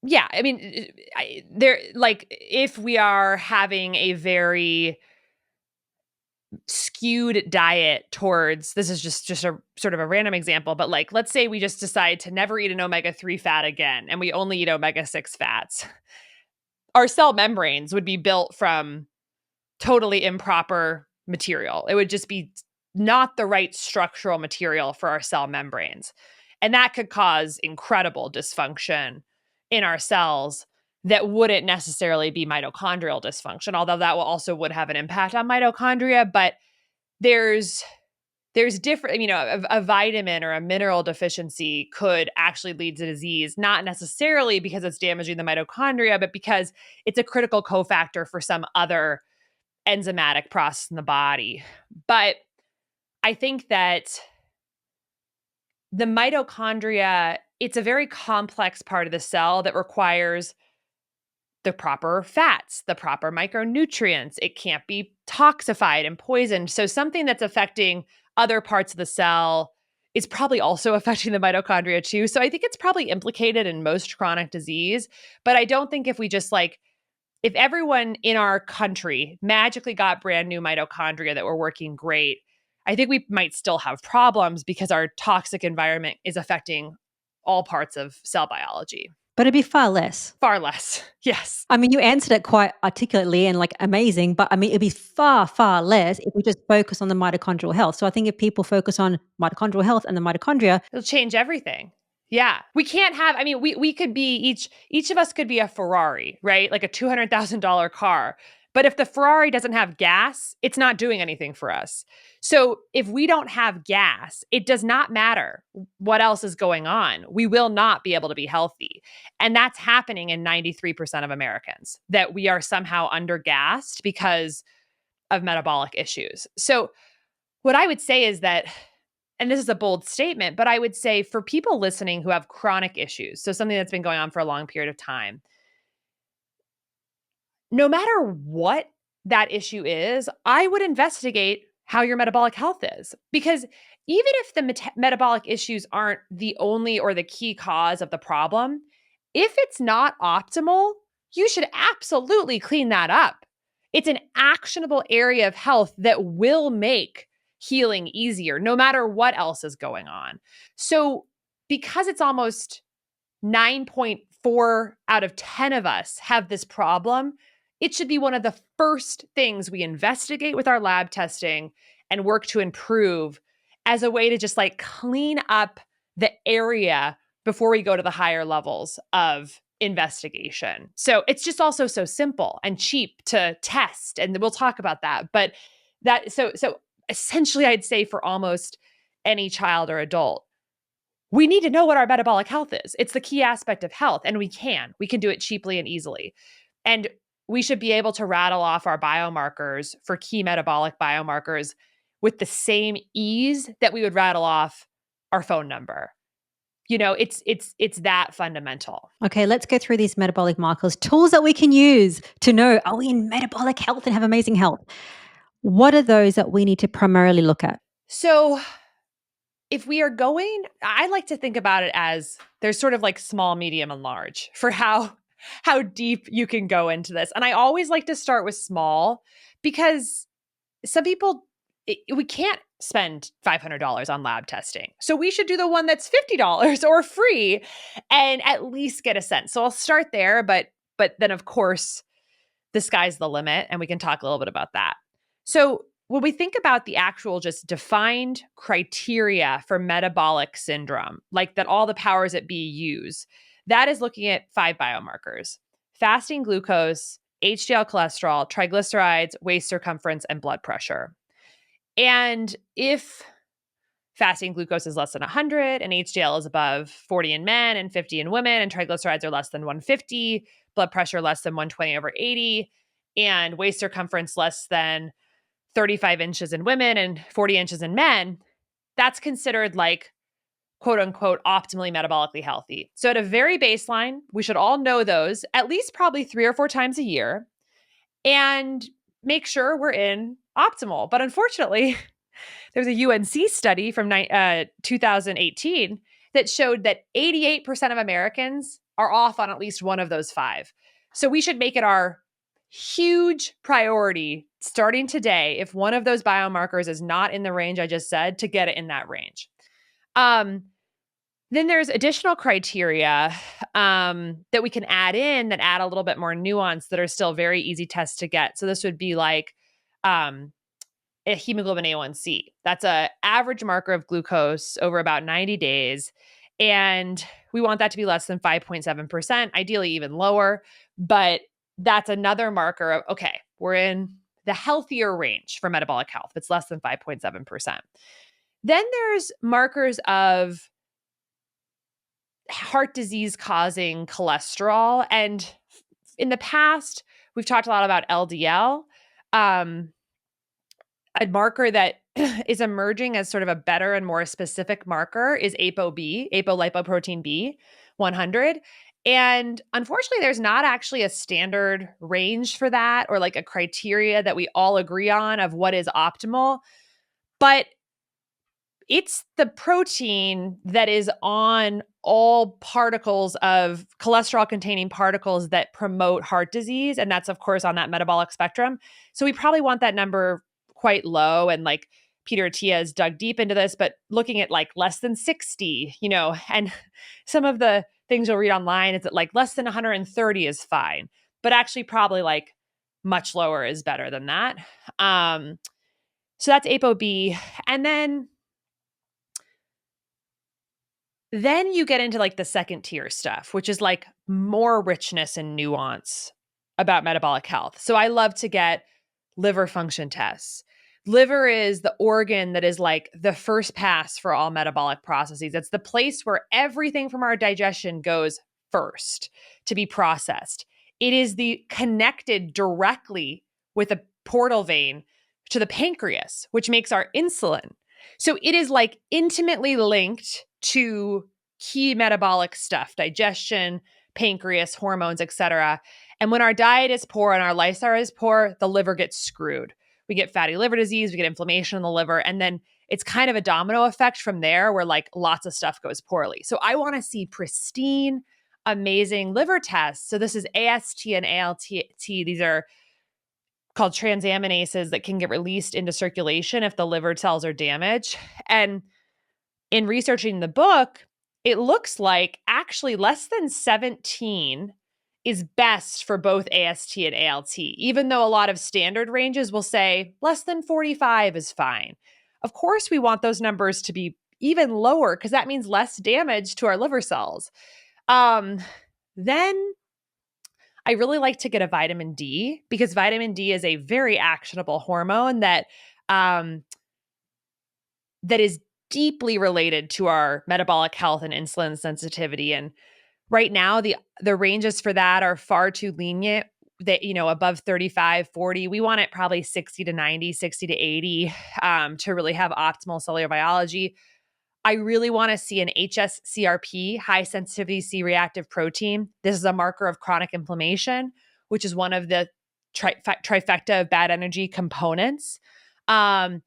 yeah, I mean, if we are having a very skewed diet towards, this is just a sort of a random example, but like, let's say we just decide to never eat an omega-3 fat again, and we only eat omega-6 fats. Our cell membranes would be built from totally improper material. It would just be not the right structural material for our cell membranes. And that could cause incredible dysfunction in our cells that wouldn't necessarily be mitochondrial dysfunction, although that would have an impact on mitochondria. But there's different, a vitamin or a mineral deficiency could actually lead to disease, not necessarily because it's damaging the mitochondria, but because it's a critical cofactor for some other enzymatic process in the body. But I think that the mitochondria, it's a very complex part of the cell that requires the proper fats, the proper micronutrients. It can't be toxified and poisoned. So something that's affecting other parts of the cell is probably also affecting the mitochondria too. So I think it's probably implicated in most chronic disease. But I don't think if we just if everyone in our country magically got brand new mitochondria that were working great, I think we might still have problems because our toxic environment is affecting all parts of cell biology. But it'd be far less. Far less. Yes. I mean, you answered it quite articulately and amazing, but I mean, it'd be far, far less if we just focus on the mitochondrial health. So I think if people focus on mitochondrial health and the mitochondria, it'll change everything. Yeah. We can't have, we could be, each of us could be a Ferrari, right? Like a $200,000 car. But if the Ferrari doesn't have gas, it's not doing anything for us. So if we don't have gas, it does not matter what else is going on. We will not be able to be healthy. And that's happening in 93% of Americans, that we are somehow undergassed because of metabolic issues. So what I would say is that, and this is a bold statement, but I would say for people listening who have chronic issues, so something that's been going on for a long period of time, no matter what that issue is, I would investigate how your metabolic health is. Because even if the metabolic issues aren't the only or the key cause of the problem, if it's not optimal, you should absolutely clean that up. It's an actionable area of health that will make healing easier, no matter what else is going on. So because it's almost 9.4 out of 10 of us have this problem, it should be one of the first things we investigate with our lab testing and work to improve as a way to just clean up the area before we go to the higher levels of investigation. So it's just also so simple and cheap to test. And we'll talk about that. But so essentially, I'd say for almost any child or adult, we need to know what our metabolic health is. It's the key aspect of health, and we can do it cheaply and easily. And we should be able to rattle off our biomarkers for key metabolic biomarkers with the same ease that we would rattle off our phone number. It's that fundamental. Okay, let's go through these metabolic markers, tools that we can use to know, are we in metabolic health and have amazing health? What are those that we need to primarily look at? So if we are going, I like to think about it as there's sort of small, medium, and large for how deep you can go into this. And I always like to start with small because some people, we can't spend $500 on lab testing. So we should do the one that's $50 or free and at least get a sense. So I'll start there, but then of course, the sky's the limit, and we can talk a little bit about that. So when we think about the actual just defined criteria for metabolic syndrome, like that all the powers that be use, that is looking at 5 biomarkers: fasting glucose, HDL cholesterol, triglycerides, waist circumference, and blood pressure. And if fasting glucose is less than 100 and HDL is above 40 in men and 50 in women, and triglycerides are less than 150, blood pressure less than 120/80, and waist circumference less than 35 inches in women and 40 inches in men, that's considered like quote unquote optimally metabolically healthy. So at a very baseline, we should all know those at least probably 3 or 4 times a year and make sure we're in optimal. But unfortunately, there's a UNC study from 2018 that showed that 88% of Americans are off on at least one of those 5. So we should make it our huge priority starting today, if one of those biomarkers is not in the range I just said, to get it in that range. Then there's additional criteria that we can add in that add a little bit more nuance that are still very easy tests to get. So this would be like a hemoglobin A1C. That's an average marker of glucose over about 90 days. And we want that to be less than 5.7%, ideally even lower. But that's another marker of, okay, we're in the healthier range for metabolic health. It's less than 5.7%. Then there's markers of heart disease causing cholesterol. And in the past, we've talked a lot about LDL. A marker that is emerging as sort of a better and more specific marker is ApoB, apolipoprotein B, 100. And unfortunately, there's not actually a standard range for that or like a criteria that we all agree on of what is optimal. But it's the protein that is on all particles of cholesterol-containing particles that promote heart disease. And that's, of course, on that metabolic spectrum. So we probably want that number quite low. And like Peter Attia has dug deep into this, but looking at like less than 60, and some of the things you'll read online is that like less than 130 is fine, but actually probably like much lower is better than that. So that's ApoB. And then you get into like the second tier stuff, which is like more richness and nuance about metabolic health. So I love to get liver function tests. Liver is the organ that is like the first pass for all metabolic processes. It's the place where everything from our digestion goes first to be processed. It is connected directly with a portal vein to the pancreas, which makes our insulin. So it is like intimately linked to key metabolic stuff, digestion, pancreas, hormones, etc. And when our diet is poor and our lifestyle is poor, the liver gets screwed. We get fatty liver disease, we get inflammation in the liver, and then it's kind of a domino effect from there where like lots of stuff goes poorly. So I want to see pristine, amazing liver tests. So this is AST and ALT. These are called transaminases that can get released into circulation if the liver cells are damaged. And in researching the book, it looks like actually less than 17 is best for both AST and ALT, even though a lot of standard ranges will say less than 45 is fine. Of course, we want those numbers to be even lower because that means less damage to our liver cells. Then I really like to get a vitamin D because vitamin D is a very actionable hormone that is deeply related to our metabolic health and insulin sensitivity. And right now, the ranges for that are far too lenient. That, above 35, 40, we want it probably 60 to 90, 60 to 80 to really have optimal cellular biology. I really want to see an HSCRP, high sensitivity C-reactive protein. This is a marker of chronic inflammation, which is one of the trifecta of bad energy components. And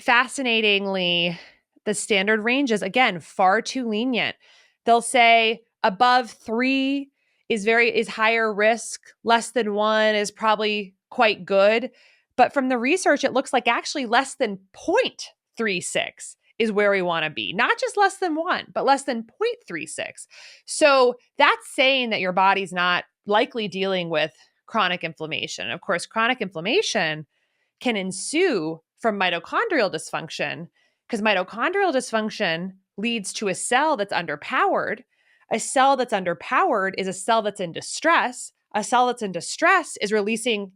fascinatingly, the standard range is, again, far too lenient. They'll say above 3 is higher risk, less than 1 is probably quite good. But from the research, it looks like actually less than 0.36 is where we want to be. Not just less than 1, but less than 0.36. So that's saying that your body's not likely dealing with chronic inflammation. Of course, chronic inflammation can ensue from mitochondrial dysfunction, because mitochondrial dysfunction leads to a cell that's underpowered. A cell that's underpowered is a cell that's in distress. A cell that's in distress is releasing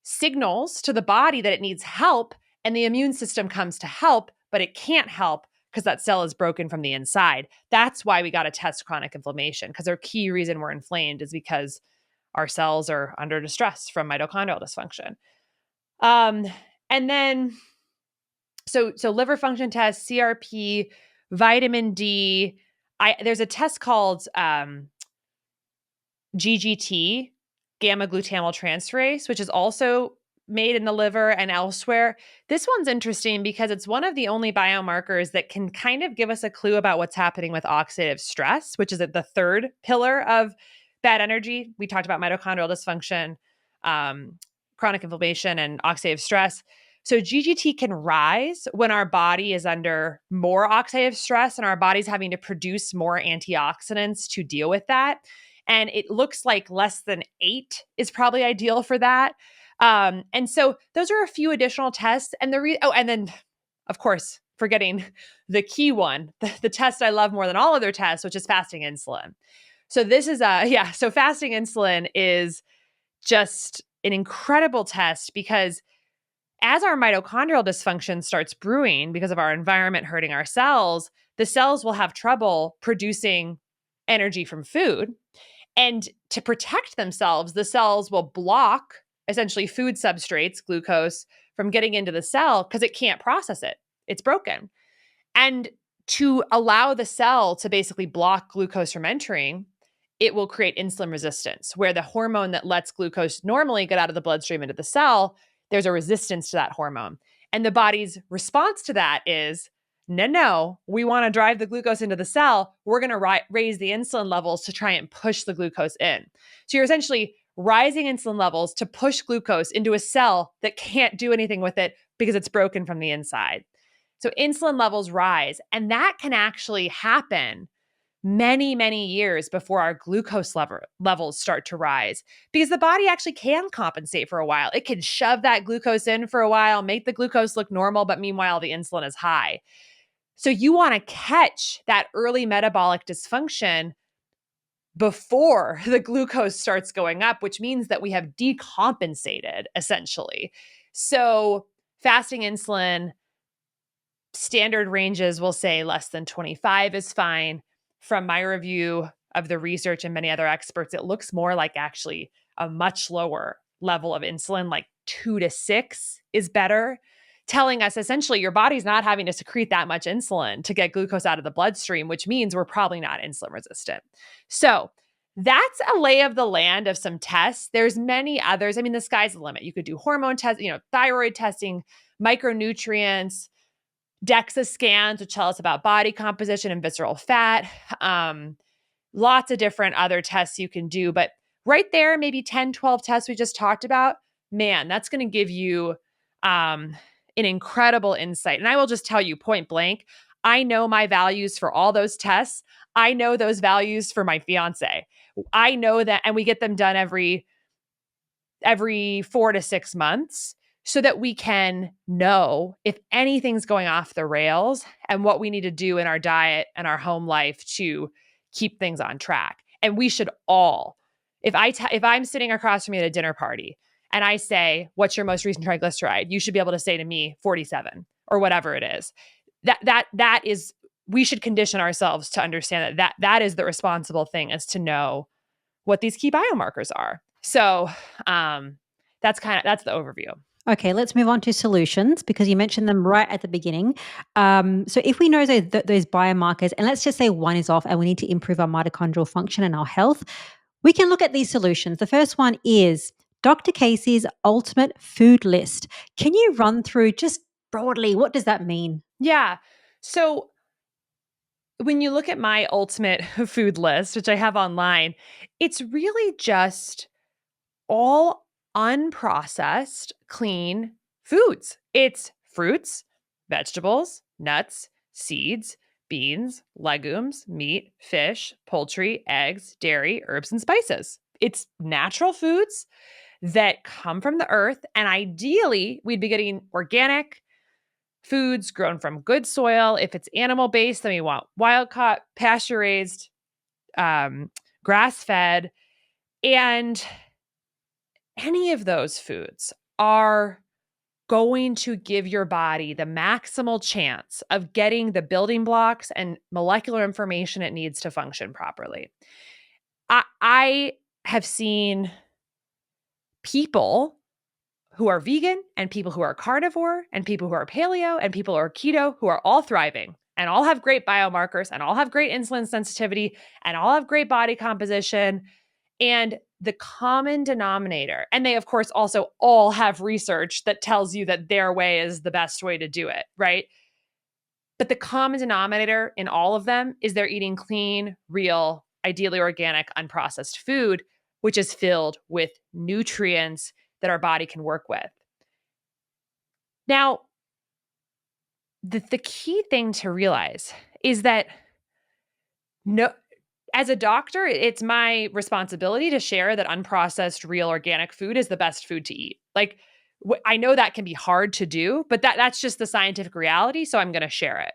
signals to the body that it needs help, and the immune system comes to help, but it can't help because that cell is broken from the inside. That's why we got to test chronic inflammation, because our key reason we're inflamed is because our cells are under distress from mitochondrial dysfunction. And then, so liver function tests, CRP, vitamin D. There's a test called GGT, gamma glutamyl transferase, which is also made in the liver and elsewhere. This one's interesting because it's one of the only biomarkers that can kind of give us a clue about what's happening with oxidative stress, which is the third pillar of bad energy. We talked about mitochondrial dysfunction, chronic inflammation, and oxidative stress. So GGT can rise when our body is under more oxidative stress and our body's having to produce more antioxidants to deal with that. And it looks like less than 8 is probably ideal for that. And so those are a few additional tests. And and then, of course, forgetting the key one, the test I love more than all other tests, which is fasting insulin. So this is so fasting insulin is just an incredible test, because as our mitochondrial dysfunction starts brewing because of our environment hurting our cells, the cells will have trouble producing energy from food. And to protect themselves, the cells will block essentially food substrates, glucose, from getting into the cell because it can't process it. It's broken. And to allow the cell to basically block glucose from entering, it will create insulin resistance, where the hormone that lets glucose normally get out of the bloodstream into the cell, there's a resistance to that hormone. And the body's response to that is, no, we want to drive the glucose into the cell. We're going to raise the insulin levels to try and push the glucose in. So you're essentially rising insulin levels to push glucose into a cell that can't do anything with it because it's broken from the inside. So insulin levels rise, and that can actually happen many, many years before our glucose levels start to rise, because the body actually can compensate for a while. It can shove that glucose in for a while, make the glucose look normal, but meanwhile, the insulin is high. So you want to catch that early metabolic dysfunction before the glucose starts going up, which means that we have decompensated essentially. So fasting insulin, standard ranges will say less than 25 is fine. From my review of the research and many other experts, it looks more like actually a much lower level of insulin, like 2 to 6 is better, telling us essentially your body's not having to secrete that much insulin to get glucose out of the bloodstream, which means we're probably not insulin resistant. So that's a lay of the land of some tests. There's many others. I mean, the sky's the limit. You could do hormone tests, thyroid testing, micronutrients, DEXA scans, which tell us about body composition and visceral fat. Lots of different other tests you can do. But right there, maybe 10, 12 tests we just talked about, man, that's going to give you an incredible insight. And I will just tell you point blank, I know my values for all those tests. I know those values for my fiance. I know that, and we get them done every 4 to 6 months, so that we can know if anything's going off the rails and what we need to do in our diet and our home life to keep things on track. And we should all, if I'm sitting across from you at a dinner party and I say, what's your most recent triglyceride? You should be able to say to me 47 or whatever it is. That is, we should condition ourselves to understand that is the responsible thing, is to know what these key biomarkers are. So that's the overview. Okay, let's move on to solutions, because you mentioned them right at the beginning. So if we know those biomarkers, and let's just say one is off and we need to improve our mitochondrial function and our health, we can look at these solutions. The first one is Dr. Casey's ultimate food list. Can you run through just broadly, what does that mean? Yeah. So when you look at my ultimate food list, which I have online, it's really just all unprocessed, clean foods. It's fruits, vegetables, nuts, seeds, beans, legumes, meat, fish, poultry, eggs, dairy, herbs, and spices. It's natural foods that come from the earth. And ideally, we'd be getting organic foods grown from good soil. If it's animal-based, then we want wild-caught, pasture-raised, grass-fed. And any of those foods are going to give your body the maximal chance of getting the building blocks and molecular information it needs to function properly. I have seen people who are vegan and people who are carnivore and people who are paleo and people who are keto who are all thriving and all have great biomarkers and all have great insulin sensitivity and all have great body composition. And the common denominator, and they, of course, also all have research that tells you that their way is the best way to do it, right? But the common denominator in all of them is they're eating clean, real, ideally organic, unprocessed food, which is filled with nutrients that our body can work with. Now, the key thing to realize is that as a doctor, it's my responsibility to share that unprocessed, real, organic food is the best food to eat. Like, I know that can be hard to do, but that's just the scientific reality, so I'm going to share it.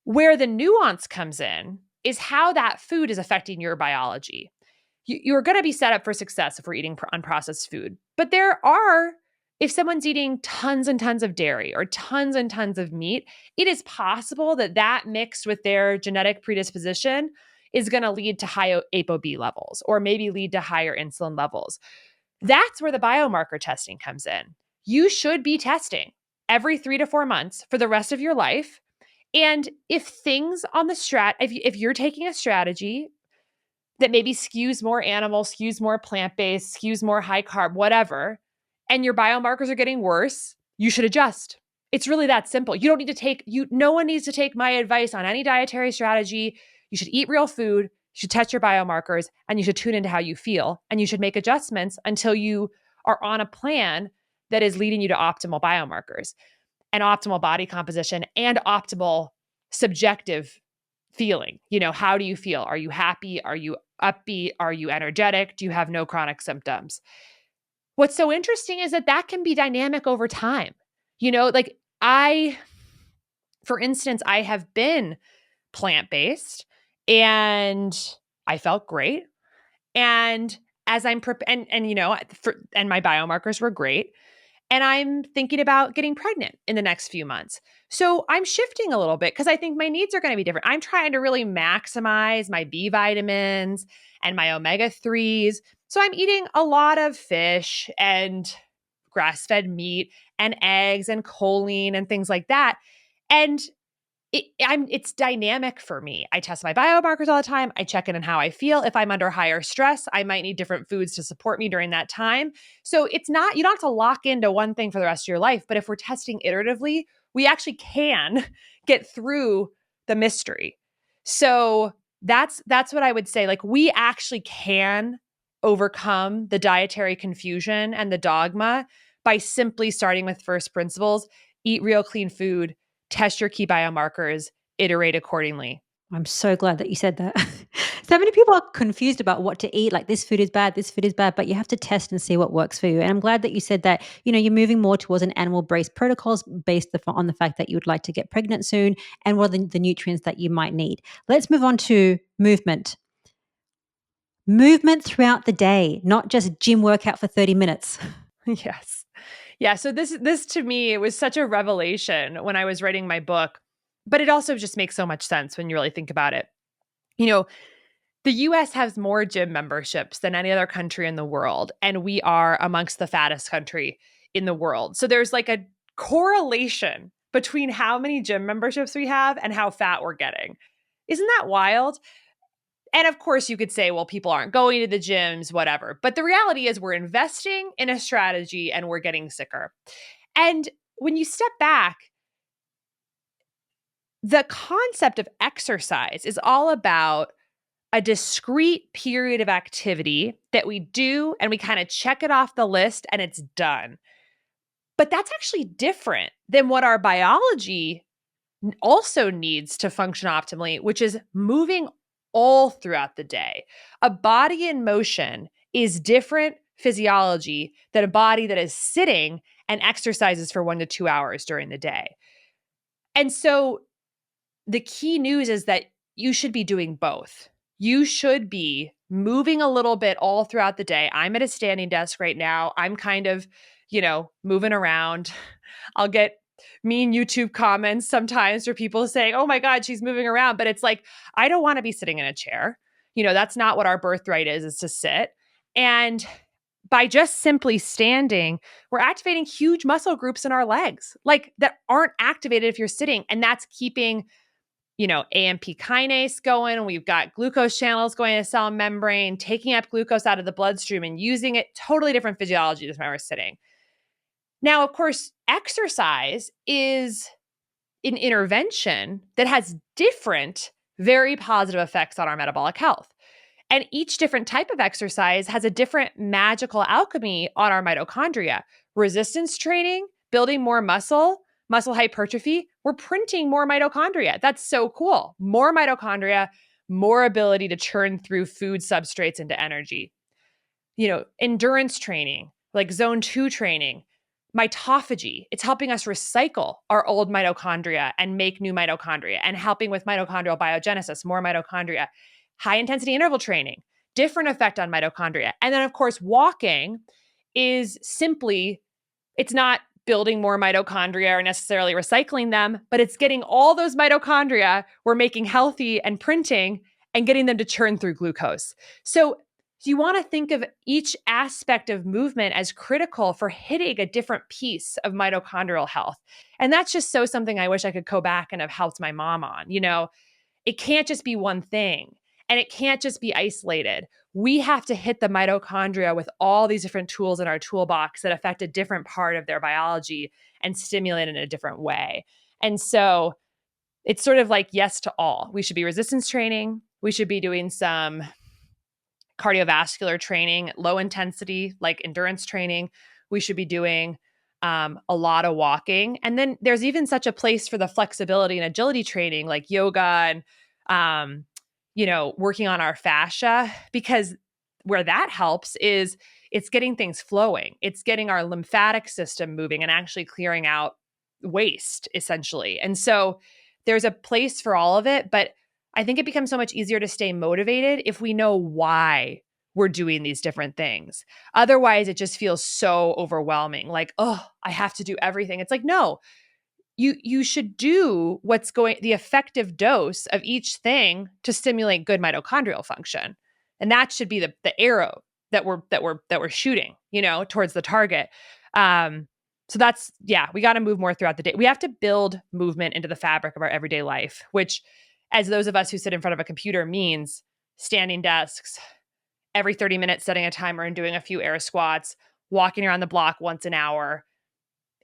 Where the nuance comes in is how that food is affecting your biology. You're going to be set up for success if we're eating unprocessed food. But if someone's eating tons and tons of dairy or tons and tons of meat, it is possible that mixed with their genetic predisposition is going to lead to high ApoB levels or maybe lead to higher insulin levels. That's where the biomarker testing comes in. You should be testing every 3 to 4 months for the rest of your life. And if things on the if you're taking a strategy that maybe skews more animal, skews more plant-based, skews more high carb, whatever, and your biomarkers are getting worse, you should adjust. It's really that simple. You don't need to no one needs to take my advice on any dietary strategy. You should eat real food, you should test your biomarkers, and you should tune into how you feel. And you should make adjustments until you are on a plan that is leading you to optimal biomarkers and optimal body composition and optimal subjective feeling. How do you feel? Are you happy? Are you upbeat? Are you energetic? Do you have no chronic symptoms? What's so interesting is that can be dynamic over time. For instance, I have been plant-based and I felt great. And as I'm and my biomarkers were great. And I'm thinking about getting pregnant in the next few months. So I'm shifting a little bit because I think my needs are going to be different. I'm trying to really maximize my B vitamins and my omega-3s. So I'm eating a lot of fish and grass-fed meat and eggs and choline and things like that. And it's dynamic for me. I test my biomarkers all the time. I check in on how I feel. If I'm under higher stress, I might need different foods to support me during that time. So you don't have to lock into one thing for the rest of your life. But if we're testing iteratively, we actually can get through the mystery. So that's what I would say. Like, we actually can overcome the dietary confusion and the dogma by simply starting with first principles, eat real clean food, test your key biomarkers, iterate accordingly. I'm so glad that you said that. So many people are confused about what to eat. Like, this food is bad, but you have to test and see what works for you. And I'm glad that you said that, you're moving more towards an animal-based protocols based on the fact that you would like to get pregnant soon and what are the nutrients that you might need. Let's move on to movement. Movement throughout the day, not just gym workout for 30 minutes. Yes. Yeah. So this to me, it was such a revelation when I was writing my book, but it also just makes so much sense when you really think about it. The US has more gym memberships than any other country in the world, and we are amongst the fattest country in the world. So there's like a correlation between how many gym memberships we have and how fat we're getting. Isn't that wild? And of course, you could say, well, people aren't going to the gyms, whatever. But the reality is we're investing in a strategy and we're getting sicker. And when you step back, the concept of exercise is all about a discrete period of activity that we do and we kind of check it off the list and it's done. But that's actually different than what our biology also needs to function optimally, which is moving all throughout the day. A body in motion is different physiology than a body that is sitting and exercises for 1 to 2 hours during the day. And so the key news is that you should be doing both. You should be moving a little bit all throughout the day. I'm at a standing desk right now. I'm kind of, moving around. I'll get mean YouTube comments sometimes for people saying, oh my God, she's moving around. But it's like, I don't want to be sitting in a chair. That's not what our birthright is to sit. And by just simply standing, we're activating huge muscle groups in our legs, like that aren't activated if you're sitting. And that's keeping AMP kinase going. We've got glucose channels going to cell membrane, taking up glucose out of the bloodstream and using it. Totally different physiology than when we're sitting. Now, of course, exercise is an intervention that has different, very positive effects on our metabolic health. And each different type of exercise has a different magical alchemy on our mitochondria. Resistance training, building more muscle hypertrophy, we're printing more mitochondria. That's so cool. More mitochondria, more ability to churn through food substrates into energy. Endurance training, like zone 2 training, mitophagy, it's helping us recycle our old mitochondria and make new mitochondria and helping with mitochondrial biogenesis, more mitochondria. High intensity interval training, different effect on mitochondria. And then, of course, walking is simply, it's not building more mitochondria or necessarily recycling them, but it's getting all those mitochondria we're making healthy and printing and getting them to churn through glucose. So you want to think of each aspect of movement as critical for hitting a different piece of mitochondrial health. And that's just something I wish I could go back and have helped my mom on. It can't just be one thing. And it can't just be isolated. We have to hit the mitochondria with all these different tools in our toolbox that affect a different part of their biology and stimulate it in a different way. And so it's sort of like yes to all. We should be resistance training. We should be doing some cardiovascular training, low intensity, like endurance training. We should be doing a lot of walking. And then there's even such a place for the flexibility and agility training like yoga and, working on our fascia, because where that helps is it's getting things flowing. It's getting our lymphatic system moving and actually clearing out waste, essentially. And so there's a place for all of it, but I think it becomes so much easier to stay motivated if we know why we're doing these different things. Otherwise, it just feels so overwhelming. Like, oh, I have to do everything. It's like, no, you should do the effective dose of each thing to stimulate good mitochondrial function. And that should be the arrow that we're shooting, towards the target. So that's, we got to move more throughout the day. We have to build movement into the fabric of our everyday life, which, as those of us who sit in front of a computer, means standing desks, every 30 minutes setting a timer and doing a few air squats, walking around the block once an hour.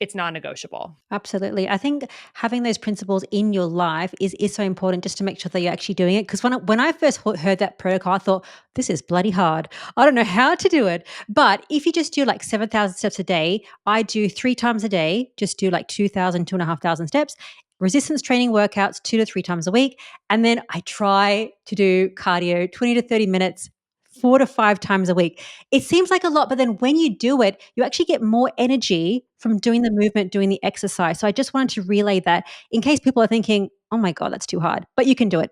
It's non-negotiable. Absolutely. I think having those principles in your life is so important, just to make sure that you're actually doing it. Because when I first heard that protocol, I thought, this is bloody hard. I don't know how to do it. But if you just do like 7,000 steps a day, I do 3 times a day, just do like 2,000, 2,500 steps. Resistance training workouts 2 to 3 times a week. And then I try to do cardio 20 to 30 minutes 4 to 5 times a week. It seems like a lot, but then when you do it, you actually get more energy from doing the movement, doing the exercise. So I just wanted to relay that in case people are thinking, oh my God, that's too hard, but you can do it.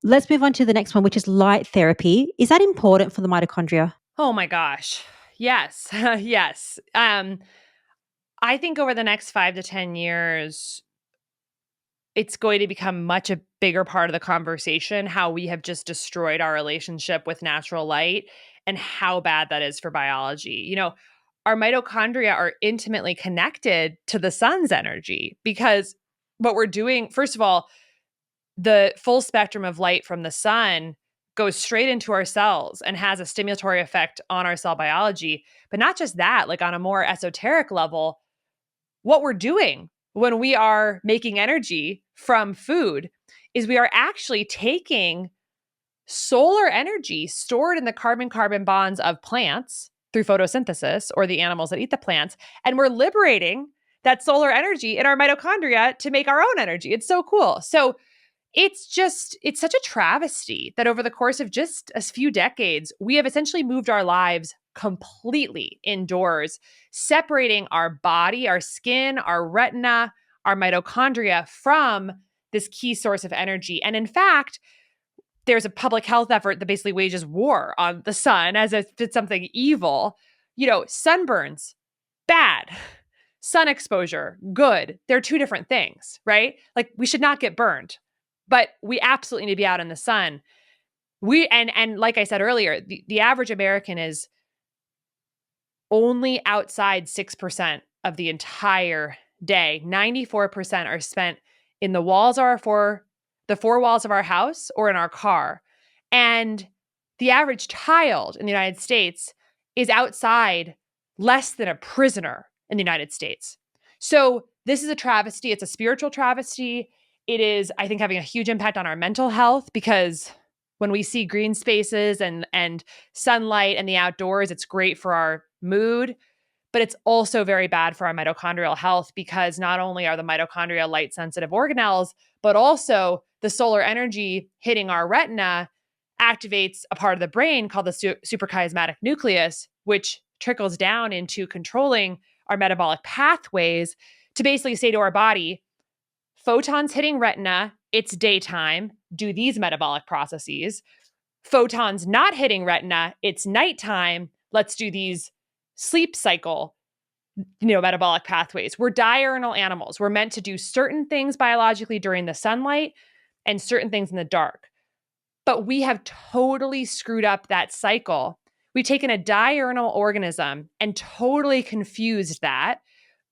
Let's move on to the next one, which is light therapy. Is that important for the mitochondria? Oh my gosh. Yes. Yes. I think over the next 5 to 10 years, it's going to become much a bigger part of the conversation, how we have just destroyed our relationship with natural light and how bad that is for biology. Our mitochondria are intimately connected to the sun's energy, because what we're doing, first of all, the full spectrum of light from the sun goes straight into our cells and has a stimulatory effect on our cell biology. But not just that, like on a more esoteric level, what we're doing when we are making energy from food is we are actually taking solar energy stored in the carbon-carbon bonds of plants through photosynthesis, or the animals that eat the plants, and we're liberating that solar energy in our mitochondria to make our own energy. It's so cool. So it's such a travesty that over the course of just a few decades, we have essentially moved our lives completely indoors, separating our body, our skin, our retina, our mitochondria from this key source of energy. And in fact, there's a public health effort that basically wages war on the sun as if it's something evil. Sunburns, bad. Sun exposure, good. They're two different things, right? Like, we should not get burned, but we absolutely need to be out in the sun. And like I said earlier, the average American is only outside 6% of the entire day. 94% are spent in the four walls of our house or in our car. And the average child in the United States is outside less than a prisoner in the United States. So this is a travesty. It's a spiritual travesty. It is, I think, having a huge impact on our mental health, because when we see green spaces and sunlight and the outdoors, it's great for our mood, but it's also very bad for our mitochondrial health, because not only are the mitochondria light sensitive organelles, but also the solar energy hitting our retina activates a part of the brain called the suprachiasmatic nucleus, which trickles down into controlling our metabolic pathways to basically say to our body, photons hitting retina, it's daytime, do these metabolic processes. Photons not hitting retina, it's nighttime, let's do these sleep cycle, metabolic pathways. We're diurnal animals. We're meant to do certain things biologically during the sunlight and certain things in the dark. But we have totally screwed up that cycle. We've taken a diurnal organism and totally confused that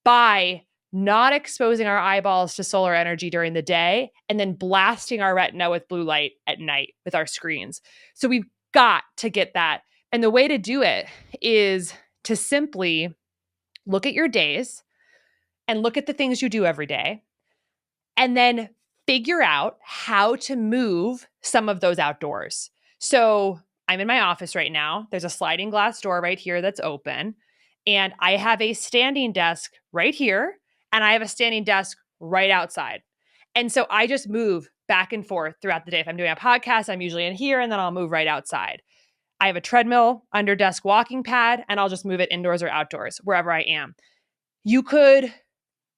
by not exposing our eyeballs to solar energy during the day and then blasting our retina with blue light at night with our screens. So we've got to get that. And the way to do it is to simply look at your days and look at the things you do every day, and then figure out how to move some of those outdoors. So I'm in my office right now. There's a sliding glass door right here that's open. And I have a standing desk right here. And I have a standing desk right outside. And so I just move back and forth throughout the day. If I'm doing a podcast, I'm usually in here, and then I'll move right outside. I have a treadmill under desk walking pad, and I'll just move it indoors or outdoors, wherever I am. You could,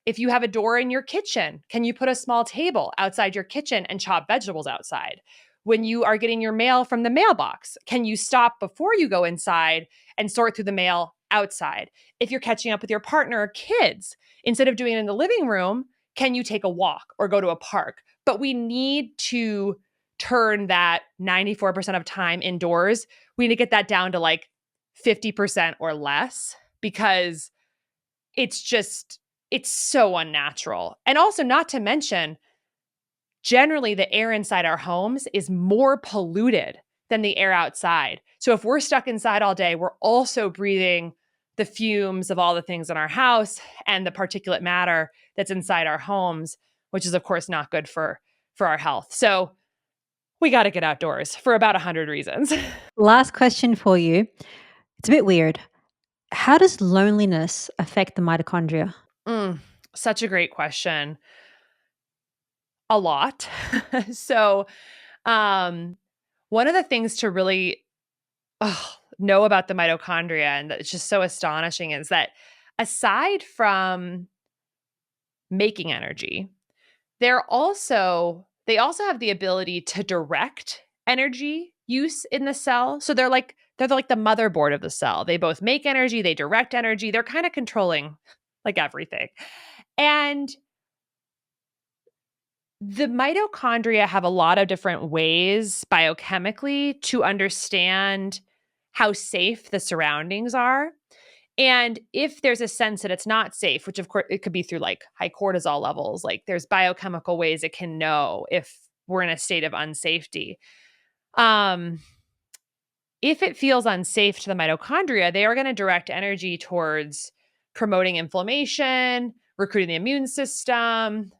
if you have a door in your kitchen, can you put a small table outside your kitchen and chop vegetables outside? When you are getting your mail from the mailbox, can you stop before you go inside and sort through the mail outside? If you're catching up with your partner or kids, instead of doing it in the living room, can you take a walk or go to a park? But we need to turn that 94% of time indoors. We need to get that down to like 50% or less, because it's so unnatural. And also, not to mention, generally the air inside our homes is more polluted than the air outside. So if we're stuck inside all day, we're also breathing the fumes of all the things in our house and the particulate matter that's inside our homes, which is of course not good for our health. So we got to get outdoors for about 100 reasons. Last question for you. It's a bit weird. How does loneliness affect the mitochondria? Such a great question. A lot. So, one of the things to really know about the mitochondria, and it's just so astonishing, is that aside from making energy, they also have the ability to direct energy use in the cell. So they're like the motherboard of the cell. They both make energy, they direct energy. They're kind of controlling like everything. And the mitochondria have a lot of different ways biochemically to understand how safe the surroundings are. And if there's a sense that it's not safe, which of course it could be through like high cortisol levels, like there's biochemical ways it can know if we're in a state of unsafety. If it feels unsafe to the mitochondria, they are going to direct energy towards promoting inflammation, recruiting the immune system.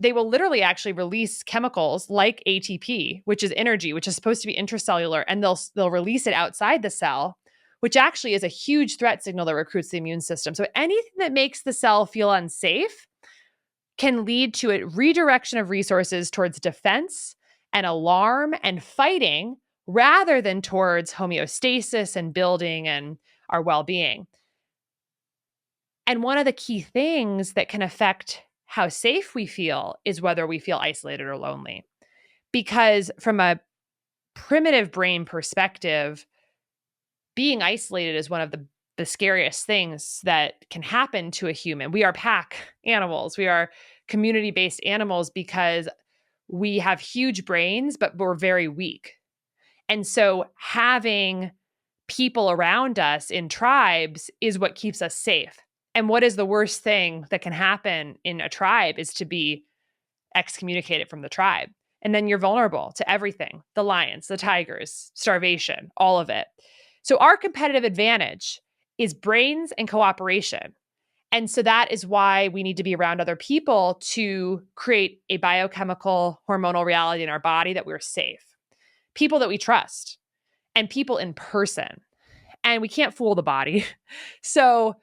They will literally actually release chemicals like ATP, which is energy, which is supposed to be intracellular, and they'll release it outside the cell, which actually is a huge threat signal that recruits the immune system. So anything that makes the cell feel unsafe can lead to a redirection of resources towards defense and alarm and fighting, rather than towards homeostasis and building and our well-being. And one of the key things that can affect how safe we feel is whether we feel isolated or lonely. Because from a primitive brain perspective, being isolated is one of the scariest things that can happen to a human. We are pack animals. We are community-based animals because we have huge brains, but we're very weak. And so having people around us in tribes is what keeps us safe. And what is the worst thing that can happen in a tribe is to be excommunicated from the tribe. And then you're vulnerable to everything, the lions, the tigers, starvation, all of it. So our competitive advantage is brains and cooperation. And so that is why we need to be around other people to create a biochemical hormonal reality in our body that we're safe. People that we trust and people in person. And we can't fool the body. So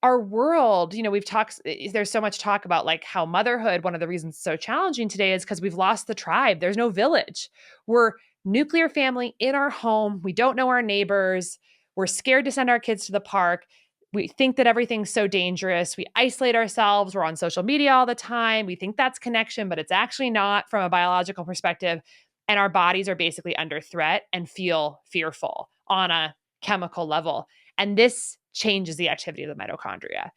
our world, we've talked, there's so much talk about like how motherhood, one of the reasons it's so challenging today is because we've lost the tribe. There's no village. We're nuclear family in our home. We don't know our neighbors. We're scared to send our kids to the park. We think that everything's so dangerous. We isolate ourselves. We're on social media all the time. We think that's connection, but it's actually not from a biological perspective. And our bodies are basically under threat and feel fearful on a chemical level. And this changes the activity of the mitochondria.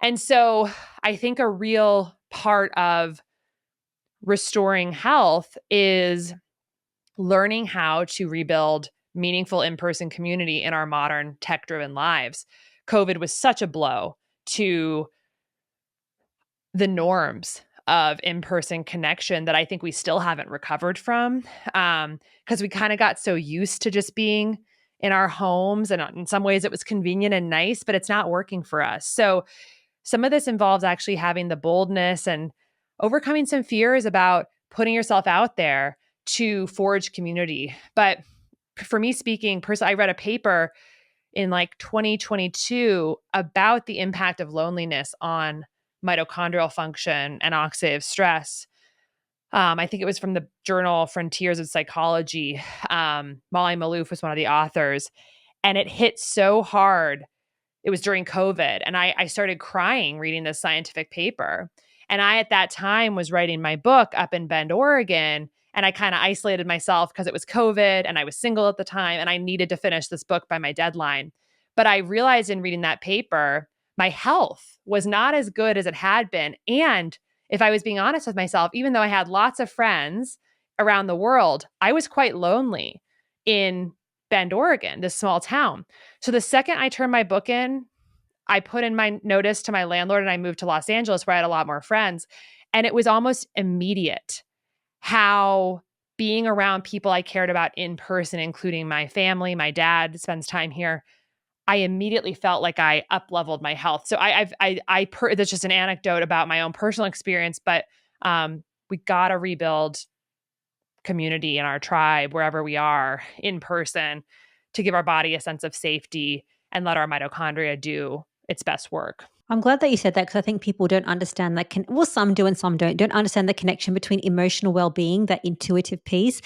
And so I think a real part of restoring health is learning how to rebuild meaningful in-person community in our modern tech-driven lives. COVID was such a blow to the norms of in-person connection that I think we still haven't recovered from, because we kind of got so used to just being in our homes, and in some ways it was convenient and nice, but it's not working for us. So some of this involves actually having the boldness and overcoming some fears about putting yourself out there to forge community. But for me speaking, personally, I read a paper in like 2022 about the impact of loneliness on mitochondrial function and oxidative stress. I think it was from the journal Frontiers of Psychology. Molly Maloof was one of the authors, and it hit so hard. It was during COVID, and I started crying reading this scientific paper. And I, at that time, was writing my book up in Bend, Oregon, and I kind of isolated myself because it was COVID, and I was single at the time, and I needed to finish this book by my deadline. But I realized in reading that paper, my health was not as good as it had been. And if I was being honest with myself, even though I had lots of friends around the world, I was quite lonely in Bend, Oregon, this small town. So the second I turned my book in, I put in my notice to my landlord and I moved to Los Angeles where I had a lot more friends. And it was almost immediate how being around people I cared about in person, including my family, my dad spends time here, I immediately felt like I up-leveled my health. So that's just an anecdote about my own personal experience, but we got to rebuild community in our tribe, wherever we are in person, to give our body a sense of safety and let our mitochondria do its best work. I'm glad that you said that because I think people don't understand that. Some do and some don't understand the connection between emotional well-being, that intuitive piece,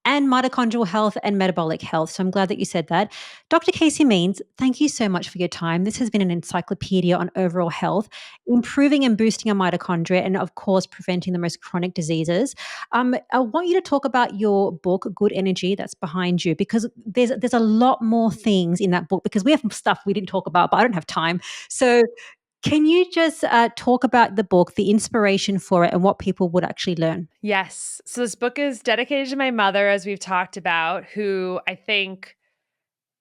and mitochondrial health and metabolic health. So I'm glad that you said that. Dr. Casey Means, thank you so much for your time. This has been an encyclopedia on overall health, improving and boosting our mitochondria, and of course, preventing the most chronic diseases. I want you to talk about your book, Good Energy, that's behind you, because there's a lot more things in that book because we have stuff we didn't talk about, but I don't have time. So can you just talk about the book, the inspiration for it, and what people would actually learn? Yes. So this book is dedicated to my mother, as we've talked about, who I think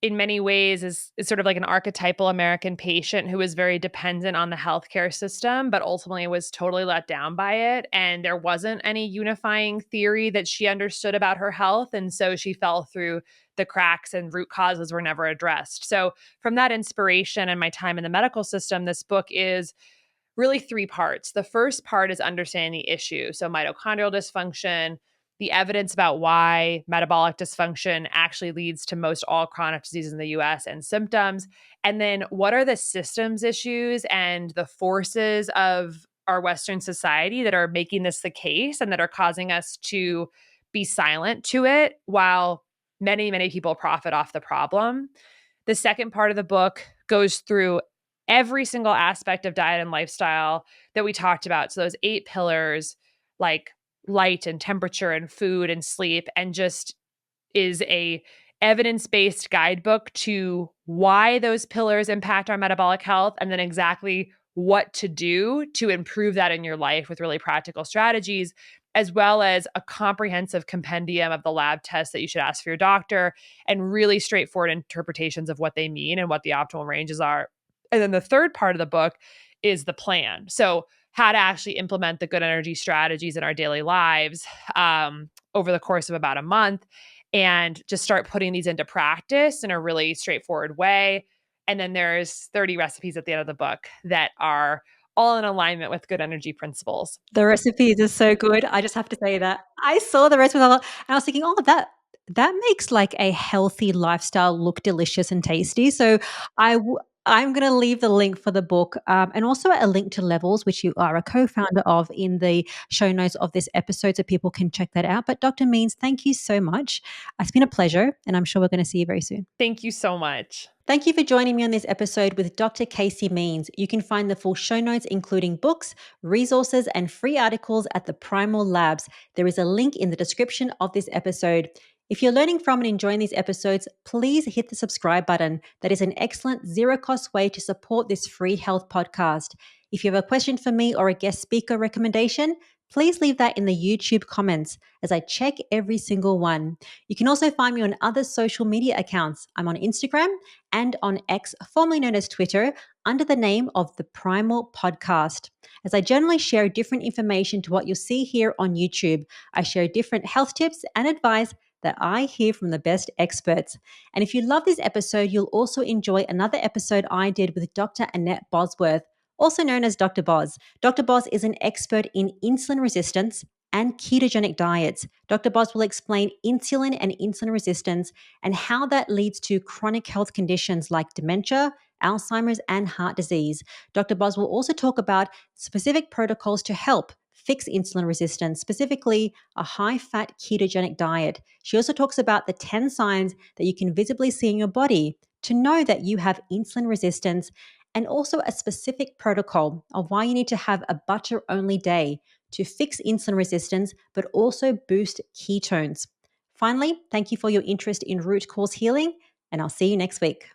in many ways is sort of like an archetypal American patient who was very dependent on the healthcare system, but ultimately was totally let down by it. And there wasn't any unifying theory that she understood about her health. And so she fell through the cracks and root causes were never addressed. So from that inspiration and my time in the medical system, this book is really three parts. The first part is understanding the issue. So mitochondrial dysfunction, the evidence about why metabolic dysfunction actually leads to most all chronic diseases in the US and symptoms. And then what are the systems issues and the forces of our Western society that are making this the case and that are causing us to be silent to it while many, many people profit off the problem. The second part of the book goes through every single aspect of diet and lifestyle that we talked about. So those 8 pillars, like light and temperature and food and sleep, and just is a evidence-based guidebook to why those pillars impact our metabolic health, and then exactly what to do to improve that in your life with really practical strategies, as well as a comprehensive compendium of the lab tests that you should ask for your doctor, and really straightforward interpretations of what they mean and what the optimal ranges are. And then the third part of the book is the plan. So how to actually implement the good energy strategies in our daily lives over the course of about a month, and just start putting these into practice in a really straightforward way. And then there's 30 recipes at the end of the book that are all in alignment with good energy principles. The recipes are so good. I just have to say that. I saw the recipes and I was thinking, oh, that makes like a healthy lifestyle look delicious and tasty. So I'm going to leave the link for the book and also a link to Levels, which you are a co-founder of, in the show notes of this episode, so people can check that out. But Dr. Means, thank you so much. It's been a pleasure, and I'm sure we're going to see you very soon. Thank you so much. Thank you for joining me on this episode with Dr. Casey Means. You can find the full show notes, including books, resources, and free articles at the Primal Labs. There is a link in the description of this episode. If you're learning from and enjoying these episodes, please hit the subscribe button. That is an excellent zero-cost way to support this free health podcast. If you have a question for me or a guest speaker recommendation, please leave that in the YouTube comments as I check every single one. You can also find me on other social media accounts. I'm on Instagram and on X, formerly known as Twitter, under the name of the Primal Podcast. As I generally share different information to what you'll see here on YouTube, I share different health tips and advice that I hear from the best experts. And if you love this episode, you'll also enjoy another episode I did with Dr. Annette Bosworth, also known as Dr. Boz. Dr. Boz is an expert in insulin resistance and ketogenic diets. Dr. Boz will explain insulin and insulin resistance and how that leads to chronic health conditions like dementia, Alzheimer's, and heart disease. Dr. Boz will also talk about specific protocols to help fix insulin resistance, specifically a high-fat ketogenic diet. She also talks about the 10 signs that you can visibly see in your body to know that you have insulin resistance, and also a specific protocol of why you need to have a butter-only day to fix insulin resistance, but also boost ketones. Finally, thank you for your interest in root cause healing, and I'll see you next week.